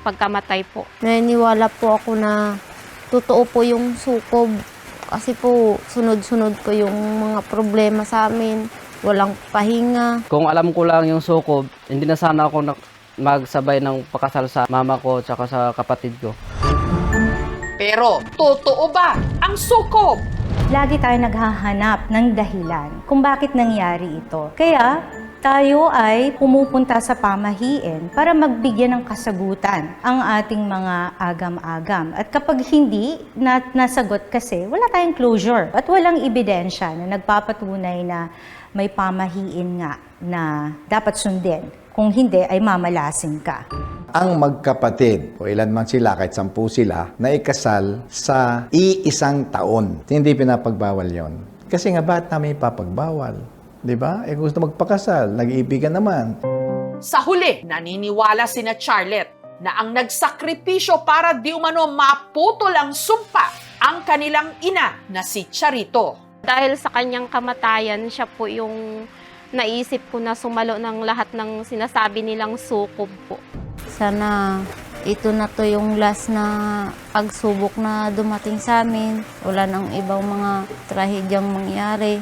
[SPEAKER 13] pagkamatay po.
[SPEAKER 7] Naniniwala po ako na totoo po yung sukob. Kasi po, sunod-sunod po yung mga problema sa amin. Walang pahinga.
[SPEAKER 2] Kung alam ko lang yung sukob, hindi na sana ako magsabay ng pakasal sa mama ko at sa kapatid ko.
[SPEAKER 1] Pero, totoo ba ang sukob?
[SPEAKER 21] Lagi tayo naghahanap ng dahilan kung bakit nangyari ito. Kaya, tayo ay pumupunta sa pamahiin para magbigyan ng kasagutan ang ating mga agam-agam. At kapag hindi nasagot kasi, wala tayong closure at walang ebidensya na nagpapatunay na may pamahiin nga na dapat sundin. Kung hindi, ay mamalasing ka.
[SPEAKER 22] Ang magkapatid, o ilan man sila, kahit 10 sila, na ikasal sa iisang taon. Hindi pinapagbawal yon. Kasi nga, ba't namin ipapagbawal? Diba? Eh gusto magpakasal, nag-iibigan naman.
[SPEAKER 1] Sa huli, naniniwala sina Charlotte na ang nagsakripisyo para di umano maputol ang sumpa ang kanilang ina na si Charito.
[SPEAKER 13] Dahil sa kanyang kamatayan, siya po yung naisip ko na sumalo ng lahat ng sinasabi nilang sukob po.
[SPEAKER 7] Sana ito na to yung last na pagsubok na dumating sa amin. Wala nang ibang mga trahedyang mangyari.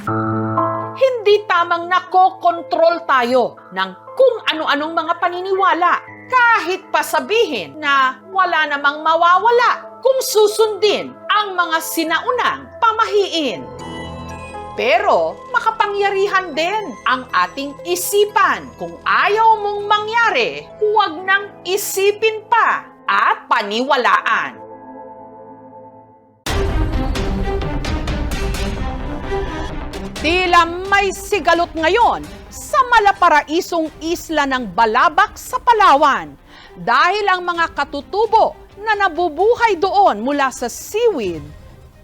[SPEAKER 1] Hindi tamang nakokontrol tayo ng kung ano-anong mga paniniwala. Kahit pa sabihin na wala namang mawawala kung susundin ang mga sinaunang pamahiin. Pero makapangyarihan din ang ating isipan. Kung ayaw mong mangyari, huwag nang isipin pa at paniwalaan. Tila may sigalot ngayon sa malaparaisong isla ng Balabac sa Palawan dahil ang mga katutubo na nabubuhay doon mula sa seaweed,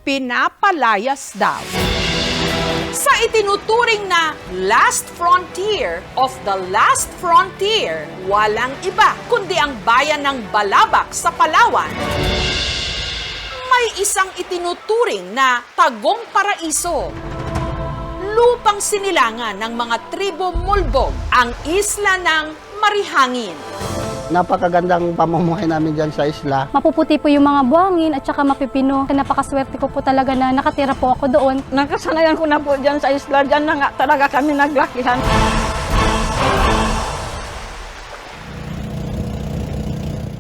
[SPEAKER 1] pinapalayas daw. Sa itinuturing na last frontier of the last frontier, walang iba kundi ang bayan ng Balabac sa Palawan. May isang itinuturing na Tagong Paraiso. Lupang sinilangan ng mga tribo Mulbog ang isla ng Marihangin.
[SPEAKER 3] Napakagandang pamumuhay namin dyan sa isla.
[SPEAKER 6] Mapuputi po yung mga buhangin at saka mapipino. Napakaswerte ko po talaga na nakatira po ako doon.
[SPEAKER 8] Nakasanayan ko na po dyan sa isla. Dyan na nga talaga kami naglakihan.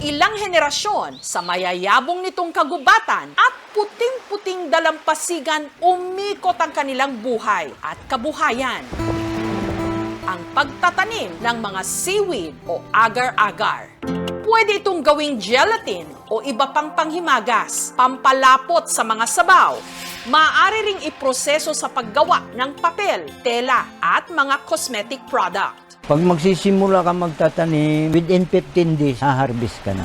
[SPEAKER 1] Ilang henerasyon sa mayayabong nitong kagubatan at puting-puting dalampasigan umikot ang kanilang buhay at kabuhayan. Ang pagtatanim ng mga seaweed o agar-agar. Pwede itong gawing gelatin o iba pang panghimagas, pampalapot sa mga sabaw. Maaari ring iproseso sa paggawa ng papel, tela at mga cosmetic product.
[SPEAKER 14] Pag magsisimula ka magtatanim, within 15 days, ha-harvest ka na.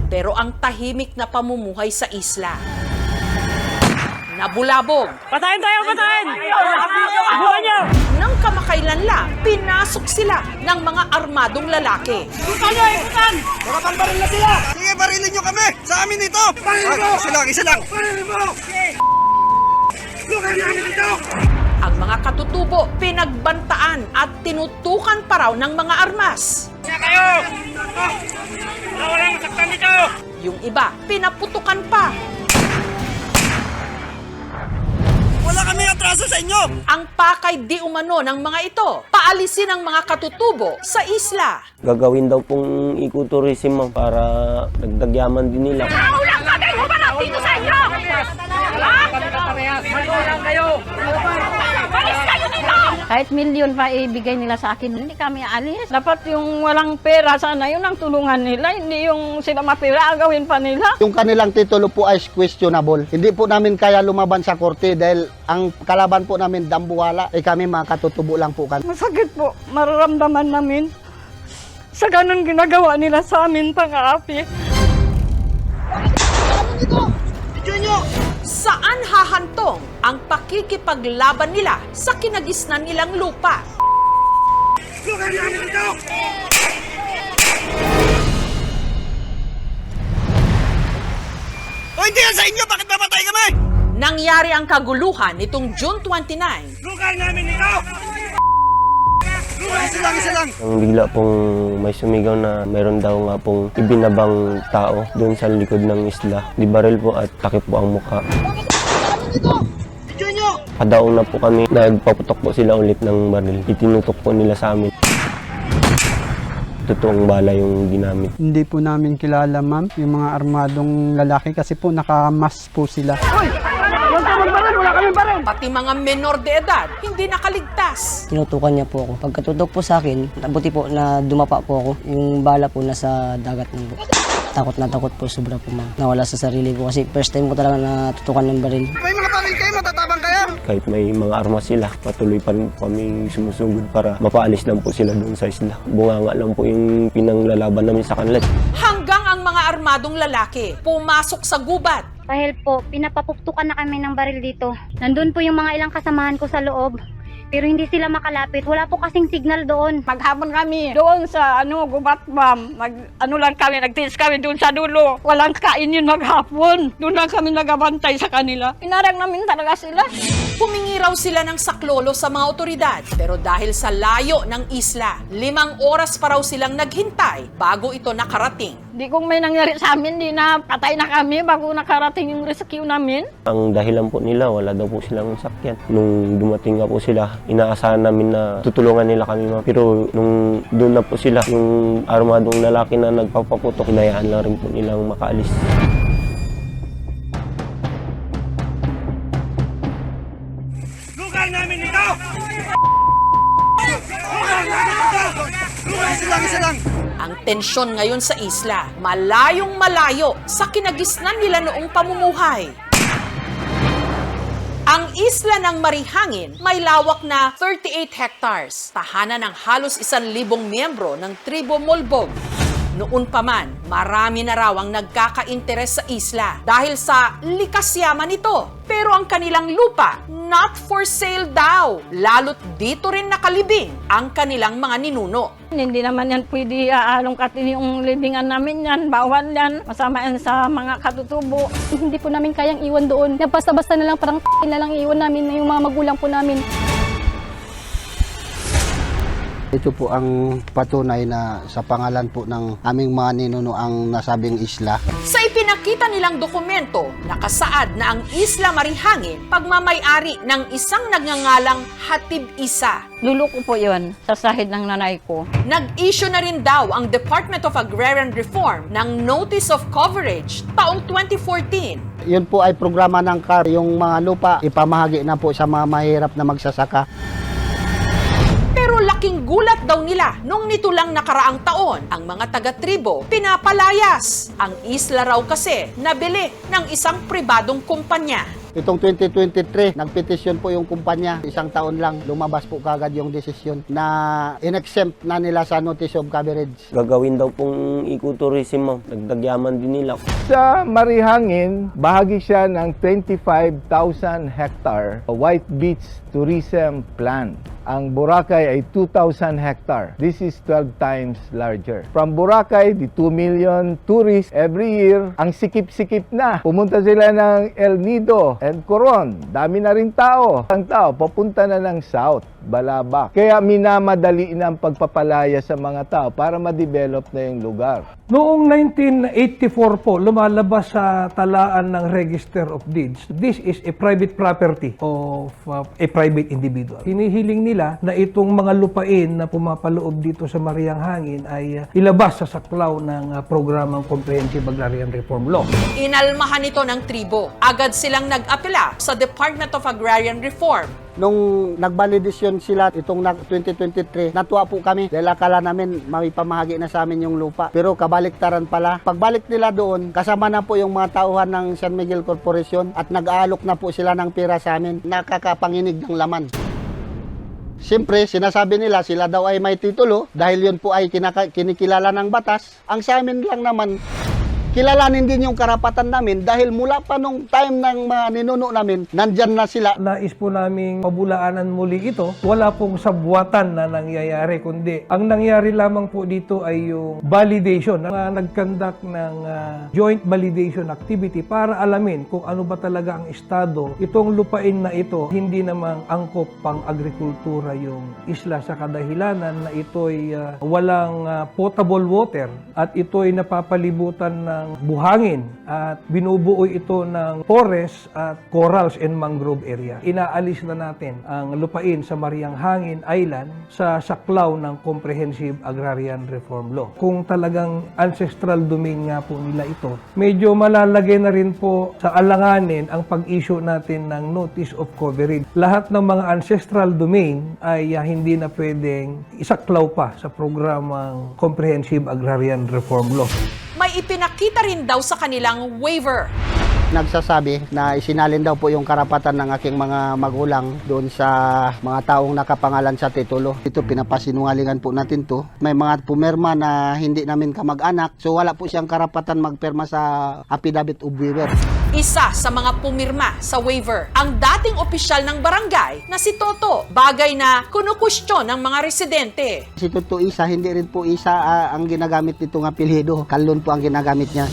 [SPEAKER 1] Pero ang tahimik na pamumuhay sa isla, nabulabog.
[SPEAKER 8] Patayin tayo! Patayin! Buwan niyo!
[SPEAKER 1] Nang kamakailan lang, pinasok sila ng mga armadong lalaki.
[SPEAKER 8] Ikutan niyo! Ikutan! Baka pambaril na sila! Sige, barilin niyo kami! Sa amin ito! Barilin mo! Isa lang! Isa lang! Barilin mo! Lukan namin ito!
[SPEAKER 1] Ang mga katutubo, pinagbantaan at tinutukan pa raw ng mga armas.
[SPEAKER 8] Kaya kayo! Walang saktan dito!
[SPEAKER 1] Yung iba, pinaputukan pa.
[SPEAKER 8] Wala kami atraso sa inyo!
[SPEAKER 1] Ang pakay di umano ng mga ito, paalisin ang mga katutubo sa isla.
[SPEAKER 20] Gagawin daw pong ecotourism ma'am para dagdag yaman din nila.
[SPEAKER 8] Ulang kami! Humarap dito sa inyo! Magulang kayo! Alis kayo dito! Kahit milyon pa ibigay nila sa akin, hindi kami alis. Dapat yung walang pera sana, yun ang tulungan nila. Hindi yung sila mapira, gawin pa nila.
[SPEAKER 3] Yung kanilang titulo po ay questionable. Hindi po namin kaya lumaban sa korte dahil ang kalaban po namin dambuhala. Kami mga katutubo lang po kami.
[SPEAKER 8] Masakit po, mararamdaman namin sa ganun ginagawa nila sa amin, pang-aapi.
[SPEAKER 1] Saan hahantong ang pakikipaglaban nila sa kinagisnan nilang lupa?
[SPEAKER 8] Lukan namin ito! O hindi yan sa inyo! Bakit mapatay kami?
[SPEAKER 1] Nangyari ang kaguluhan nitong June 29.
[SPEAKER 8] Lukan namin ito! Isa lang, isa lang!
[SPEAKER 20] Ang bigla pong may sumigaw na mayroon daw nga pong ibinabang tao doon sa likod ng isla. Di baril po at takip po ang mukha. Padaong na po kami, nagpaputok po sila ulit ng baril. Itinutok po nila sa amin. Totoong bala yung ginamit.
[SPEAKER 24] Hindi po namin kilala ma'am, yung mga armadong lalaki kasi po nakamas po sila.
[SPEAKER 1] Pati mga menor de edad, hindi nakaligtas.
[SPEAKER 26] Tinutukan niya po ako. Pagkatutok po sa akin, buti po na dumapa po ako. Yung bala po nasa dagat ng po. Takot na takot po, sobra po ma'am. Nawala sa sarili ko kasi first time ko talaga natutukan ng baril.
[SPEAKER 8] May mga baril kayo, matatabang kayo!
[SPEAKER 20] Kahit may mga armas sila, patuloy pa rin po kami sumusugod para mapaalis lang po sila doon sa isla. Bunganga lang po yung pinanglalaban namin sa kanila.
[SPEAKER 1] Hanggang ang mga armadong lalaki pumasok sa gubat.
[SPEAKER 27] Dahil po, pinapapuktukan na kami ng baril dito. Nandun po yung mga ilang kasamahan ko sa loob. Pero hindi sila makalapit. Wala po kasing signal doon.
[SPEAKER 8] Maghapon kami doon sa gubat ma'am. Nagtiis kami doon sa dulo. Walang kainin maghapon. Doon lang kami nagabantay sa kanila. Inarang namin talaga sila.
[SPEAKER 1] Humingi raw sila ng saklolo sa mga otoridad. Pero dahil sa layo ng isla, 5 oras pa raw silang naghintay bago ito nakarating.
[SPEAKER 8] Di kung may nangyari sa amin, di na patay na kami bago nakarating yung rescue namin.
[SPEAKER 20] Ang dahilan po nila, wala daw po silang sakyan. Nung dumating nga po sila, inaasahan namin na tutulungan nila kami. Pero nung doon na po sila, yung armadong lalaki na nagpapaputok, hinayaan lang rin po nilang makaalis.
[SPEAKER 8] Lugar namin ito! Lugar namin ito! Lugar, isa lang!
[SPEAKER 1] Ang tensyon ngayon sa isla, malayong malayo sa kinagisnan nila noong pamumuhay. Ang Ang isla ng Marihangin may lawak na 38 hectares, tahanan ng halos 1,000 miyembro ng tribo Molbog. Noon pa man, marami na raw ang nagkaka-interes sa isla dahil sa likas yaman nito. Pero ang kanilang lupa, not for sale daw. Lalo't dito rin nakalibing ang kanilang mga ninuno.
[SPEAKER 8] Hindi naman yan pwede alungkatin yung libingan namin yan. Bawal yan. Masama yan sa mga katutubo.
[SPEAKER 6] Hindi po namin kayang iwan doon. Basta-basta na lang, parang na lang iwan namin na yung mga magulang po namin.
[SPEAKER 3] Ito po ang patunay na sa pangalan po ng aming mga ninuno ang nasabing isla.
[SPEAKER 1] Sa ipinakita nilang dokumento, nakasaad na ang Isla Marihangin pagmamay-ari ng isang nagngangalang Hatib Isa.
[SPEAKER 8] Luluko po yun sa sahid ng nanay ko.
[SPEAKER 1] Nag-issue na rin daw ang Department of Agrarian Reform ng Notice of Coverage taong 2014.
[SPEAKER 3] Yun po ay programa ng CAR. Yung mga lupa ipamahagi na po sa mga mahirap na magsasaka.
[SPEAKER 1] Pero laking gulat daw nila nung nito lang nakaraang taon ang mga taga-tribo pinapalayas. Ang isla raw kasi nabili ng isang pribadong kumpanya.
[SPEAKER 3] Itong 2023, nagpetisyon po yung kumpanya. Isang taon lang, lumabas po kagad yung desisyon na in-exempt na nila sa Notice of Coverage.
[SPEAKER 20] Gagawin daw pong ecotourism, ma'am. Dagdagyaman din nila.
[SPEAKER 22] Sa Marihangin, bahagi siya ng 25,000 hectare White Beach Tourism Plan. Ang Boracay ay 2,000 hectare. This is 12 times larger. From Boracay, the 2 million tourists every year. Ang sikip-sikip na. Pumunta sila ng El Nido and Coron. Dami na rin tao. Ang tao, papunta na ng South, Balabac. Kaya minamadali na ang pagpapalaya sa mga tao para ma-develop na yung lugar.
[SPEAKER 4] Noong 1984 po, lumalabas sa talaan ng Register of Deeds. This is a private property of a private individual. Hinihiling nila na itong mga lupain na pumapaloob dito sa Marihangin ay ilabas sa saklaw ng programang Comprehensive Agrarian Reform Law.
[SPEAKER 1] Inalmahan ito ng tribo. Agad silang nag-apela sa Department of Agrarian Reform.
[SPEAKER 3] Nung nagbalidisyon sila itong 2023, natuwa po kami dahil akala namin mapamahagi na sa amin yung lupa. Pero kabaliktaran pala. Pagbalik nila doon, kasama na po yung mga tauhan ng San Miguel Corporation at nag-aalok na po sila ng pera sa amin. Nakakapanginig ng laman. Siyempre, sinasabi nila sila daw ay may titulo dahil yun po ay kinikilala ng batas. Ang sa amin lang naman, kilalanin din yung karapatan namin dahil mula pa nung time ng mga ninuno namin, nandyan na sila.
[SPEAKER 4] Nais po naming pabulaanan muli ito. Wala pong sabwatan na nangyayari, kundi ang nangyari lamang po dito ay yung validation. Nag-conduct ng joint validation activity para alamin kung ano ba talaga ang estado. Itong lupain na ito, hindi namang angkop pang agrikultura yung isla sa kadahilanan na ito'y walang potable water at ito'y napapalibutan na buhangin at binubuo ito ng forest at corals and mangrove area. Inaalis na natin ang lupain sa Marihangin Island sa saklaw ng Comprehensive Agrarian Reform Law. Kung talagang ancestral domain nga po nila ito, medyo malalagay na rin po sa alanganin ang pag-issue natin ng Notice of Coverage. Lahat ng mga ancestral domain ay hindi na pwedeng isaklaw pa sa programang Comprehensive Agrarian Reform Law.
[SPEAKER 1] May ipinakita rin daw sa kanilang waiver.
[SPEAKER 3] Nagsasabi na isinalin daw po yung karapatan ng aking mga magulang doon sa mga taong nakapangalan sa titulo. Ito, pinapasinungalingan po natin to. May mga pumirma na hindi namin kamag-anak, so wala po siyang karapatan magpirma sa affidavit of waiver.
[SPEAKER 1] Isa sa mga pumirma sa waiver, ang dating opisyal ng barangay na si Toto, bagay na kunukwestiyon ng mga residente.
[SPEAKER 3] Si Toto Isa, hindi rin po Isa ang ginagamit nitong apelyido. Kalon po ang ginagamit niya.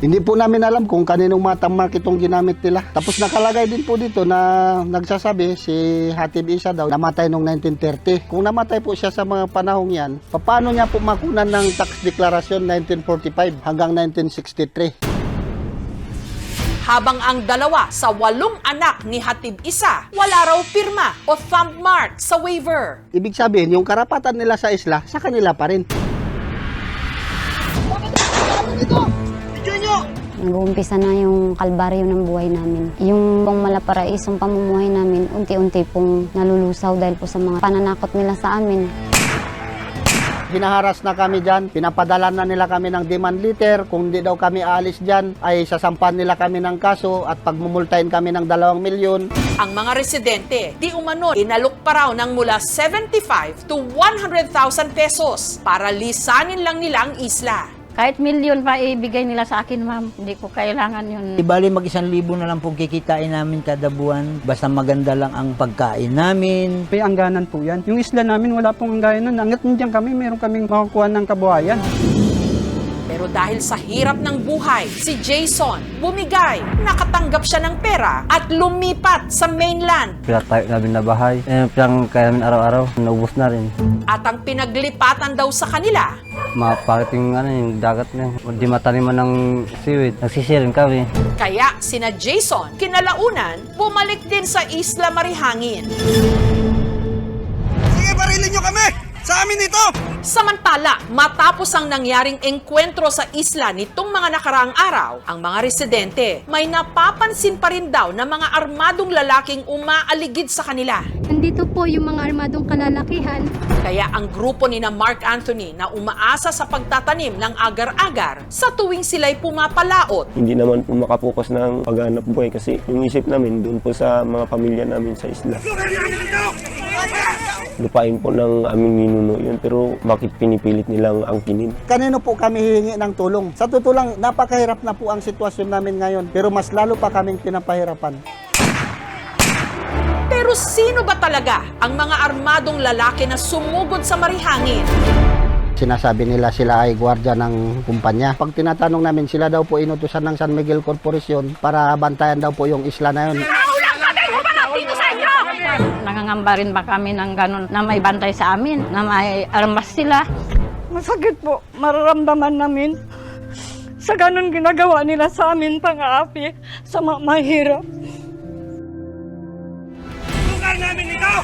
[SPEAKER 3] Hindi po namin alam kung kaninong matamark itong ginamit nila. Tapos nakalagay din po dito na nagsasabi si Hatib Isa daw namatay noong 1930. Kung namatay po siya sa mga panahong yan, paano niya po makunan ng tax declaration 1945 hanggang 1963?
[SPEAKER 1] Habang ang dalawa sa 8 anak ni Hatib Isa, wala raw pirma o thumb mark sa waiver.
[SPEAKER 3] Ibig sabihin, yung karapatan nila sa isla, sa kanila pa rin.
[SPEAKER 27] Nag-uumpisa na yung kalbaryo ng buhay namin. Yung malaparaisong pamumuhay namin, unti-unti pong nalulusaw dahil po sa mga pananakot nila sa amin.
[SPEAKER 3] hinaharas na kami dyan. Pinapadala na nila kami ng demand letter. Kung hindi daw kami aalis dyan, ay sasampan nila kami ng kaso at pagmumultahin kami ng 2 milyon.
[SPEAKER 1] Ang mga residente, di umano, inalok pa raw ng mula 75 to 100,000 pesos para lisanin lang nila ang isla.
[SPEAKER 8] Kahit milyon pa ibigay nila sa akin, ma'am. Hindi ko kailangan yun.
[SPEAKER 14] Di bali mag 1,000 na lang po kikitain namin kada buwan. Basta maganda lang ang pagkain namin.
[SPEAKER 24] May angganan po yan. Yung isla namin wala pong angganan. Hanggat nandiyan kami, meron kaming makakuha ng kabuhayan.
[SPEAKER 1] Pero dahil sa hirap ng buhay, si Jason bumigay, nakatanggap siya ng pera at lumipat sa mainland.
[SPEAKER 14] Pinatayo namin na bahay. Pinang kaya namin araw-araw. Naubos na rin.
[SPEAKER 1] At ang pinaglipatan daw sa kanila,
[SPEAKER 14] Mapakit yung dagat na. Hindi mataniman ng seaweed. Nagsisirin kami.
[SPEAKER 1] kaya sina Jason kinalaunan bumalik din sa Isla Marihangin.
[SPEAKER 5] Sige, barilin nyo kami! Sa amin ito!
[SPEAKER 1] Samantala, matapos ang nangyaring engkwentro sa isla nitong mga nakaraang araw, ang mga residente may napapansin pa rin daw na mga armadong lalaking umaaligid sa kanila.
[SPEAKER 6] Nandito po yung mga armadong kalalakihan.
[SPEAKER 1] Kaya ang grupo ni na Mark Anthony na umaasa sa pagtatanim ng agar-agar sa tuwing sila'y pumapalaot.
[SPEAKER 20] Hindi naman po makapokus ng paghanap buhay kasi yung isip namin doon po sa mga pamilya namin sa isla. Lupain po ng aming ninuno yun, pero bakit pinipilit nilang angkinin?
[SPEAKER 3] Kanino po kami hihingi ng tulong? Sa totoo lang, napakahirap na po ang sitwasyon namin ngayon, pero mas lalo pa kaming pinapahirapan.
[SPEAKER 1] Pero sino ba talaga ang mga armadong lalaki na sumugod sa Marihangin?
[SPEAKER 3] Sinasabi nila sila ay gwardiya ng kumpanya. Pag tinatanong namin, sila daw po inutusan ng San Miguel Corporation para bantayan daw po yung isla na yun.
[SPEAKER 8] Nangangamba rin ba kami ng ganun na may bantay sa amin, na may armas sila? Masakit po, mararamdaman namin sa ganun ginagawa nila sa amin, pang-aapi, sa mahirap.
[SPEAKER 5] Lugar namin ito!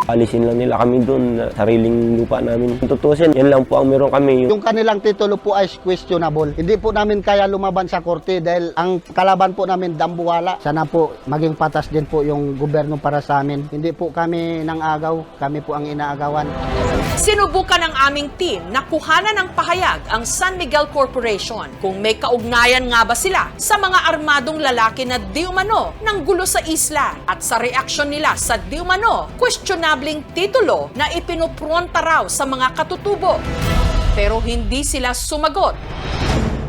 [SPEAKER 20] Alisin lang nila kami doon, sariling lupa namin. Kung tutusin, yan lang po ang meron kami.
[SPEAKER 3] Yung kanilang titulo po ay questionable. Hindi po namin kaya lumaban sa korte dahil ang kalaban po namin dambuwala. Sana po maging patas din po yung gobyerno para sa amin. Hindi po kami nang agaw, kami po ang inaagawan.
[SPEAKER 1] Sinubukan ng aming team na kuhanan ng pahayag ang San Miguel Corporation kung may kaugnayan nga ba sila sa mga armadong lalaki na di umano ng gulo sa isla. At sa reaksyon nila sa di umano, questionabling titulo na ipinupronta raw sa mga katutubo. Pero hindi sila sumagot.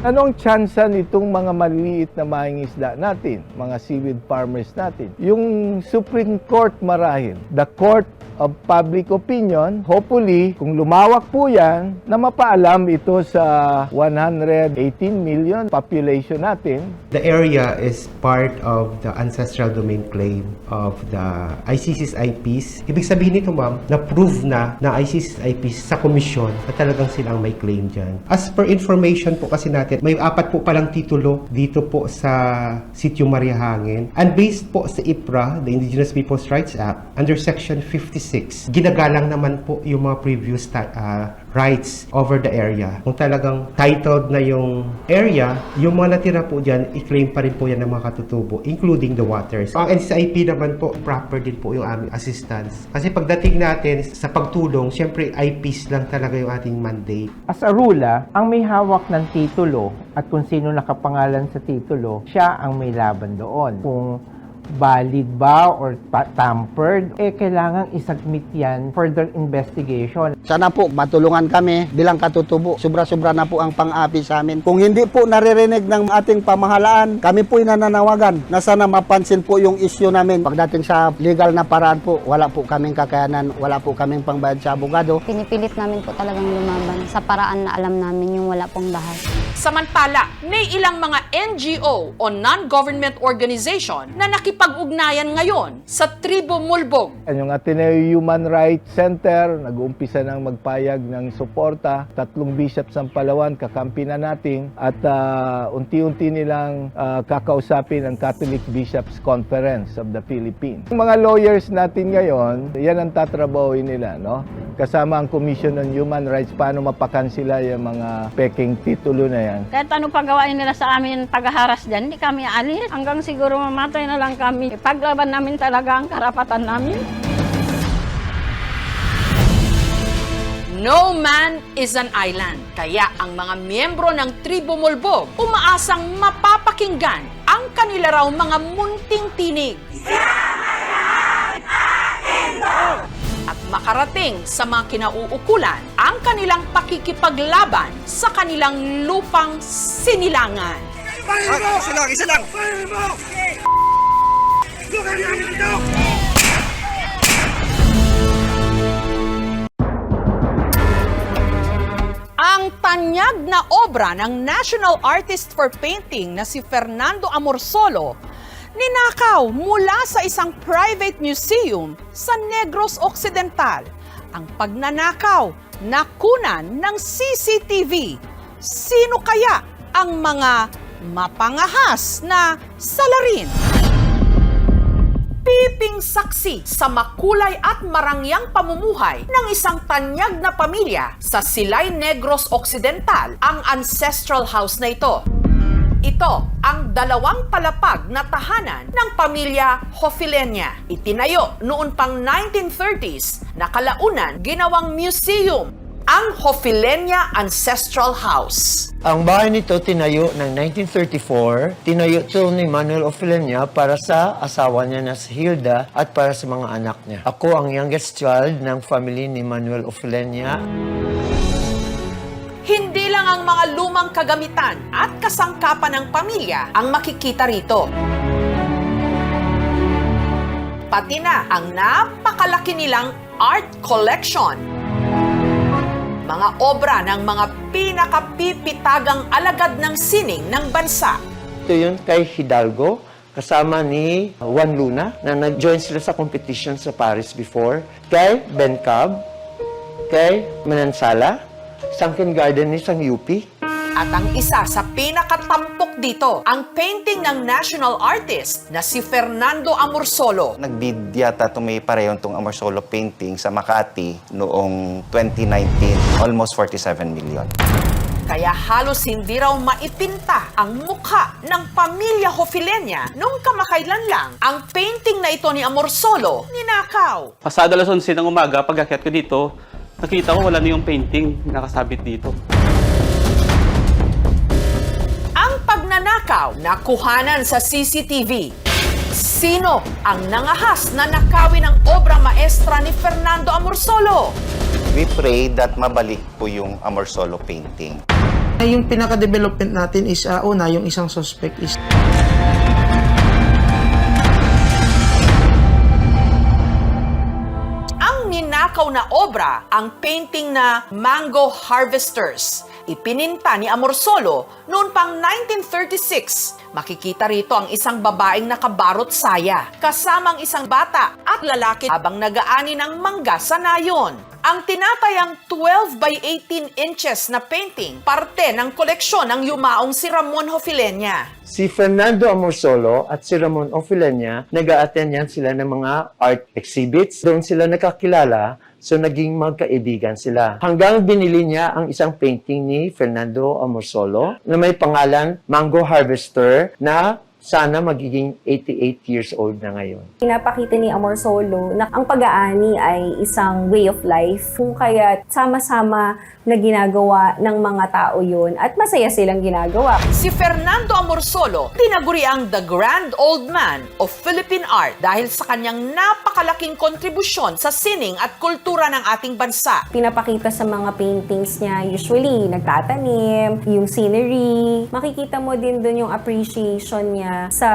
[SPEAKER 4] Anong tsansa nitong mga maliliit na mangingisda natin, mga seaweed farmers natin? Yung Supreme Court marahil, the Court of Public Opinion, hopefully, kung lumawak po yan, na mapaalam ito sa 118 million population natin.
[SPEAKER 10] The area is part of the ancestral domain claim of the ICC's IPs. Ibig sabihin nito, ma'am, na-prove na ICC's IPs sa komisyon na talagang silang may claim dyan. As per information po kasi natin, may 4 po palang titulo dito po sa Sitio Marihangin. And based po sa IPRA, the Indigenous Peoples' Rights Act, under Section 56, ginagalang naman po yung mga previous rights over the area. Kung talagang titled na yung area, yung mga natira po dyan, i-claim pa rin po yan ng mga katutubo, including the waters. Ang NCIP naman po, proper din po yung aming assistance. Kasi pagdating natin sa pagtulong, syempre IPs lang talaga yung ating mandate.
[SPEAKER 4] As a rule, ang may hawak ng titulo at kung sino nakapangalan sa titulo, siya ang may laban doon. Kung valid ba or tampered, kailangan isubmit yan further investigation.
[SPEAKER 3] Sana po matulungan kami bilang katutubo. Sobra-sobra na po ang pang-api sa amin. Kung hindi po naririnig ng ating pamahalaan, kami po nananawagan na sana mapansin po yung issue namin. Pagdating sa legal na paraan po, wala po kaming kakayanan, wala po kaming pangbayad sa abogado.
[SPEAKER 7] Pinipilit namin po talagang lumaban sa paraan na alam namin yung wala pong bahas.
[SPEAKER 1] Samantala, may ilang mga NGO o non-government organization na nakipag-ugnayan ngayon sa Tribo Mulbog.
[SPEAKER 4] Yung Ateneo Human Rights Center, nag-uumpisa ng magpayag ng suporta. 3 bishops ng Palawan, kakampi na natin. At unti-unti nilang kakausapin ang Catholic Bishops Conference of the Philippines. Yung mga lawyers natin ngayon, yan ang tatrabahuin nila, no? Kasama ang Commission on Human Rights, paano mapakansila yung mga peking titulo na yan.
[SPEAKER 8] Kahit ano pagawain nila sa amin, paghaharas dyan, hindi kami alis. Hanggang siguro mamatay na lang kami. Ipaglaban namin talaga ang karapatan namin.
[SPEAKER 1] man is an island. Kaya ang mga miyembro ng Tribu Mulbog umaasang mapapakinggan ang kanila raw mga munting tinig. At makarating sa mga kinauukulan ang kanilang pakikipaglaban sa kanilang lupang sinilangan.
[SPEAKER 5] Isa lang! Lugar namin ito!
[SPEAKER 1] Ang tanyag na obra ng National Artist for Painting na si Fernando Amorsolo ninakaw mula sa isang private museum sa Negros Occidental. Ang pagnanakaw nakunan ng CCTV. Sino kaya ang mga mapangahas na salarin? Piping saksi sa makulay at marangyang pamumuhay ng isang tanyag na pamilya sa Silay Negros Occidental ang ancestral house na ito. Ito ang 2 palapag na tahanan ng pamilya Hofilenya. Itinayo noon pang 1930s na kalaunan ginawang museum ang Hofilenya Ancestral House.
[SPEAKER 11] Ang bahay nito tinayo ng 1934. Tinayo ito ni Manuel Hofilenya para sa asawa niya na si Hilda at para sa mga anak niya. Ako ang youngest child ng family ni Manuel Hofilenya.
[SPEAKER 1] Hindi lang ang mga lumang kagamitan at kasangkapan ng pamilya ang makikita rito. Pati na ang napakalaki nilang art collection. Mga obra ng mga pinakapipitagang alagad ng sining ng bansa.
[SPEAKER 11] Ito yun kay Hidalgo, kasama ni Juan Luna, na nag-join sila sa competition sa Paris before. Kay Ben Cab, kay Manansala, Sunken Garden ni Sang UP.
[SPEAKER 1] At ang isa sa pinakatampok dito, ang painting ng national artist na si Fernando Amorsolo.
[SPEAKER 12] Nagbid yata may pareho itong Amorsolo painting sa Makati noong 2019. Almost 47 million.
[SPEAKER 1] Kaya halos hindi raw maipinta ang mukha ng pamilya Hofilenya nung kamakailan lang ang painting na ito ni Amorsolo ninakaw.
[SPEAKER 15] Pasado alas 11 ng umaga, pag-akyat ko dito, nakita ko wala na yung painting nakasabit dito.
[SPEAKER 1] Ang pagnanakaw nakuhanan sa CCTV. Sino ang nangahas na nakawin ang obra maestra ni Fernando Amorsolo?
[SPEAKER 12] We pray that mabalik po yung Amorsolo painting.
[SPEAKER 16] Yung pinaka-development natin is, yung isang suspect is...
[SPEAKER 1] Ang ninakaw na obra, ang painting na Mango Harvesters. Ipininta ni Amorsolo noon pang 1936. Makikita rito ang isang babaeng nakabarot saya, kasamang isang bata at lalaki habang nagaani ng mangga sa nayon. Ang tinatayang 12 by 18 inches na painting, parte ng koleksyon ng yumaong si Ramon Hofilenya.
[SPEAKER 11] Si Fernando Amorsolo at si Ramon Hofilenya, nag-a-attend yan sila ng mga art exhibits. Doon sila nakakilala, so naging magkaibigan sila. Hanggang binili niya ang isang painting ni Fernando Amorsolo na may pangalan Mango Harvester na sana magiging 88 years old na ngayon.
[SPEAKER 17] Pinapakita ni Amorsolo na ang pag-aani ay isang way of life, kung kaya sama-sama na ginagawa ng mga tao yun at masaya silang ginagawa.
[SPEAKER 1] Si Fernando Amorsolo, tinaguri ang The Grand Old Man of Philippine Art dahil sa kanyang napakalaking kontribusyon sa sining at kultura ng ating bansa.
[SPEAKER 17] Pinapakita sa mga paintings niya, usually nagtatanim, yung scenery. Makikita mo din dun yung appreciation niya sa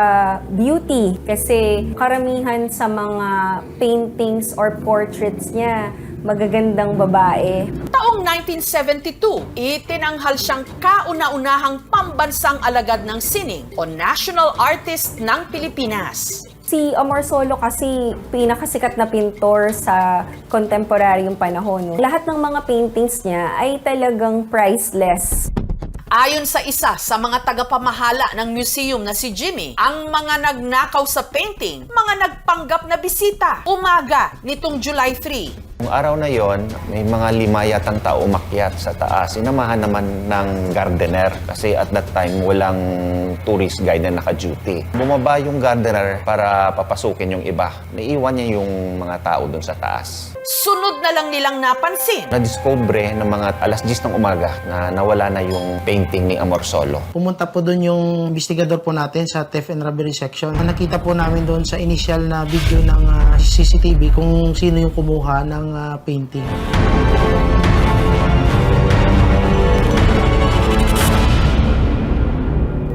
[SPEAKER 17] beauty kasi karamihan sa mga paintings or portraits niya magagandang babae.
[SPEAKER 1] Taong 1972, itinanghal siyang kauna-unahang pambansang alagad ng sining o National Artist ng Pilipinas.
[SPEAKER 17] Si Amorsolo kasi pinakasikat na pintor sa kontemporaryong panahon. Lahat ng mga paintings niya ay talagang priceless.
[SPEAKER 1] Ayon sa isa sa mga tagapamahala ng museum na si Jimmy, ang mga nagnakaw sa painting, mga nagpanggap na bisita. Umaga nitong July 3.
[SPEAKER 12] Nung araw na yon, may mga 5 yatang tao umakyat sa taas. Sinamahan naman ng gardener kasi at that time walang tourist guide na naka-duty. Bumaba yung gardener para papasukin yung iba. Naiwan niya yung mga tao doon sa taas.
[SPEAKER 1] Sunod na lang nilang napansin.
[SPEAKER 12] Na-discover ng mga alas 10 ng umaga na nawala na yung painting ni Amorsolo.
[SPEAKER 16] Pumunta po doon yung investigador po natin sa theft and robbery section. Nakita po namin doon sa initial na video ng CCTV kung sino yung kumuha ng painting.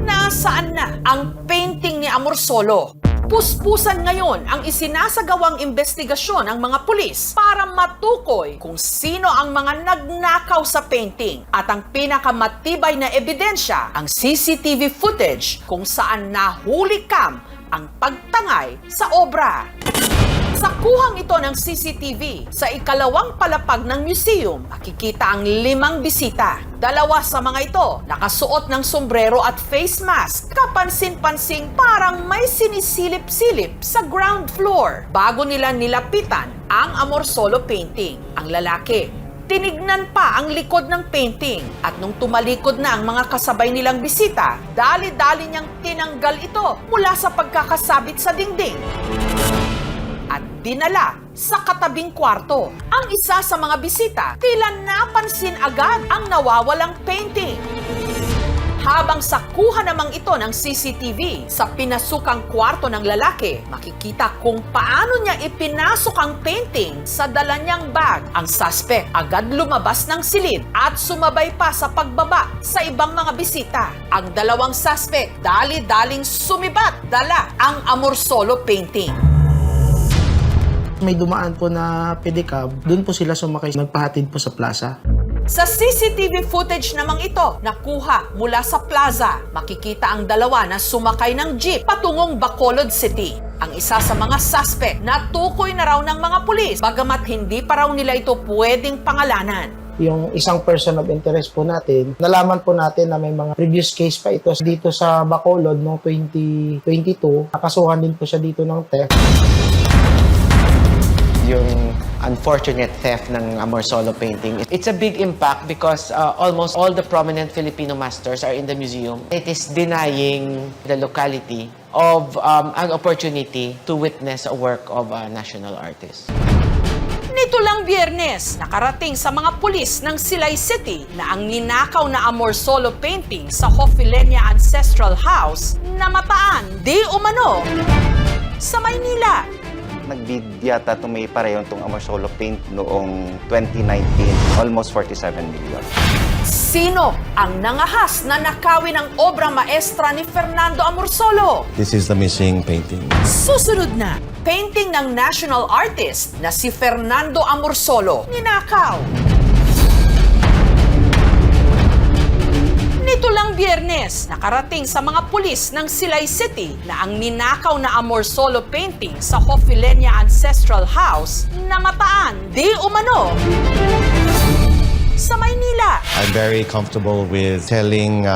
[SPEAKER 1] Nasaan na ang painting ni Amorsolo? Puspusan ngayon ang isinasagawang investigasyon ng mga pulis para matukoy kung sino ang mga nagnakaw sa painting at ang pinakamatibay na ebidensya, ang CCTV footage kung saan nahuli cam ang pagtangay sa obra. Sa kuhang ito ng CCTV, sa ikalawang palapag ng museum, makikita ang 5 bisita. 2 sa mga ito, nakasuot ng sombrero at face mask. Kapansin-pansing parang may sinisilip-silip sa ground floor. Bago nila nilapitan ang Amorsolo painting. Ang lalaki, tinignan pa ang likod ng painting at nung tumalikod na ang mga kasabay nilang bisita, dali-dali niyang tinanggal ito mula sa pagkakasabit sa dingding at dinala sa katabing kwarto. Ang isa sa mga bisita, tila napansin agad ang nawawalang painting. Habang sa kuha namang ito ng CCTV sa pinasukang kwarto ng lalaki, makikita kung paano niya ipinasok ang painting sa dala niyang bag. Ang suspect agad lumabas ng silid at sumabay pa sa pagbaba sa ibang mga bisita. Ang 2 suspect dali-daling sumibat, dala ang Amorsolo painting.
[SPEAKER 16] May dumaan po na pedicab, doon po sila sumakay, nagpahatid po sa plaza.
[SPEAKER 1] Sa CCTV footage namang ito, nakuha mula sa plaza, makikita ang 2 na sumakay ng jeep patungong Bacolod City. Ang isa sa mga suspect natukoy na raw ng mga pulis, bagamat hindi pa raw nila ito pwedeng pangalanan.
[SPEAKER 16] Yung isang person of interest po natin, nalaman po natin na may mga previous case pa ito dito sa Bacolod noong 2022. Nakasuhan din po siya dito ng theft.
[SPEAKER 2] Yung unfortunate theft ng Amorsolo painting. It's a big impact because almost all the prominent Filipino masters are in the museum. It is denying the locality of an opportunity to witness a work of a national artist.
[SPEAKER 1] Nito lang Biyernes, nakarating sa mga pulis ng Silay City na ang ninakaw na Amorsolo painting sa Hofilenia Ancestral House namataan di umano sa Maynila.
[SPEAKER 12] Nagbid yata may pareho itong Amorsolo paint noong 2019, almost 47 million.
[SPEAKER 1] Sino ang nangahas na nakawin ang obra maestra ni Fernando Amorsolo?
[SPEAKER 9] This is the missing painting.
[SPEAKER 1] Susunod na, painting ng national artist na si Fernando Amorsolo ninakaw. Nito lang Biyernes, nakarating sa mga pulis ng Silay City na ang ninakaw na Amorsolo painting sa Hofilenia Ancestral House namataan di umano sa Maynila.
[SPEAKER 9] I'm very comfortable with telling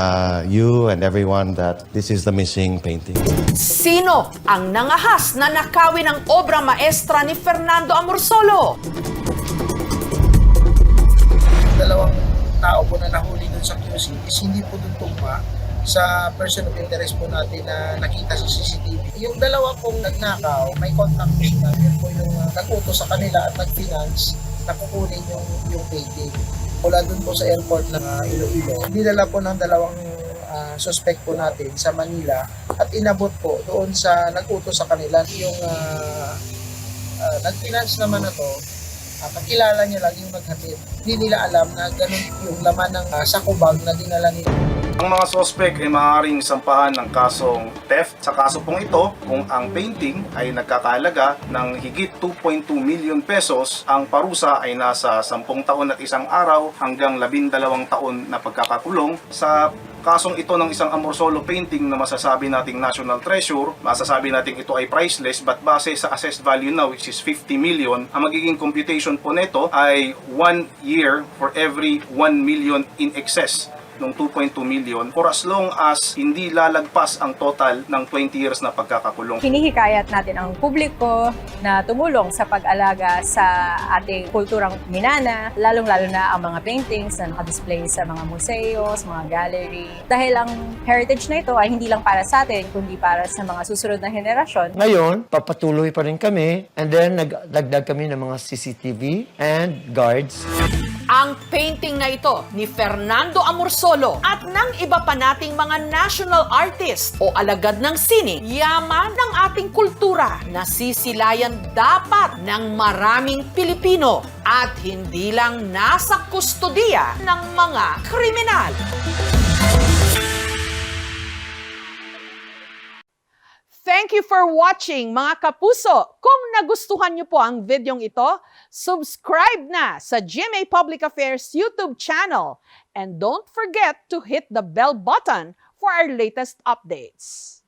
[SPEAKER 9] you and everyone that this is the missing painting.
[SPEAKER 1] Sino ang nangahas na nakawin ang obra maestra ni Fernando Amorsolo?
[SPEAKER 16] 2 tao po na nahuli dun sa QC is hindi po dun tugma sa person of interest po natin na nakita sa CCTV. Yung 2 pong nagnakaw, may contact po sila. Yun po yung nag-utos sa kanila at nag-finance na kukunin yung painting. Mula dun po sa airport ng Iloilo, nilala po ng 2 suspect po natin sa Manila at inabot po doon sa nag-utos sa kanila. Yung nag-finance naman na to, kakilala niya lang yung naghatid. Hindi nila alam na ganun yung laman ng sakubag na dinala nila.
[SPEAKER 5] Ang mga suspect ay maaaring sampahan ng kasong theft. Sa kaso pong ito, kung ang painting ay nagkakahalaga ng higit 2.2 million pesos, ang parusa ay nasa 10 taon at 1 araw hanggang 12 taon na pagkakakulong. Sa kasong ito ng isang Amorsolo painting na masasabi nating national treasure, masasabi nating ito ay priceless, but base sa assessed value now which is 50 million, ang magiging computation po nito ay 1 year for every 1 million in excess ng 2.2 million for as long as hindi lalagpas ang total ng 20 years na pagkakakulong.
[SPEAKER 13] Hinihikayat natin ang publiko na tumulong sa pag-alaga sa ating kulturang Minana, lalong-lalo na ang mga paintings na nakadisplay sa mga museo, sa mga gallery. Dahil ang heritage na ito ay hindi lang para sa atin, kundi para sa mga susunod na henerasyon.
[SPEAKER 11] Ngayon, papatuloy pa rin kami and then nagdagdag kami ng mga CCTV and guards.
[SPEAKER 1] Ang painting na ito ni Fernando Amorsolo at ng iba pa nating mga national artist o alagad ng sine, yaman ng ating kultura na sisilayan dapat ng maraming Pilipino at hindi lang nasa kustodiya ng mga kriminal. Thank you for watching, mga kapuso. Kung nagustuhan niyo po ang videong ito, subscribe na sa GMA Public Affairs YouTube channel. And don't forget to hit the bell button for our latest updates.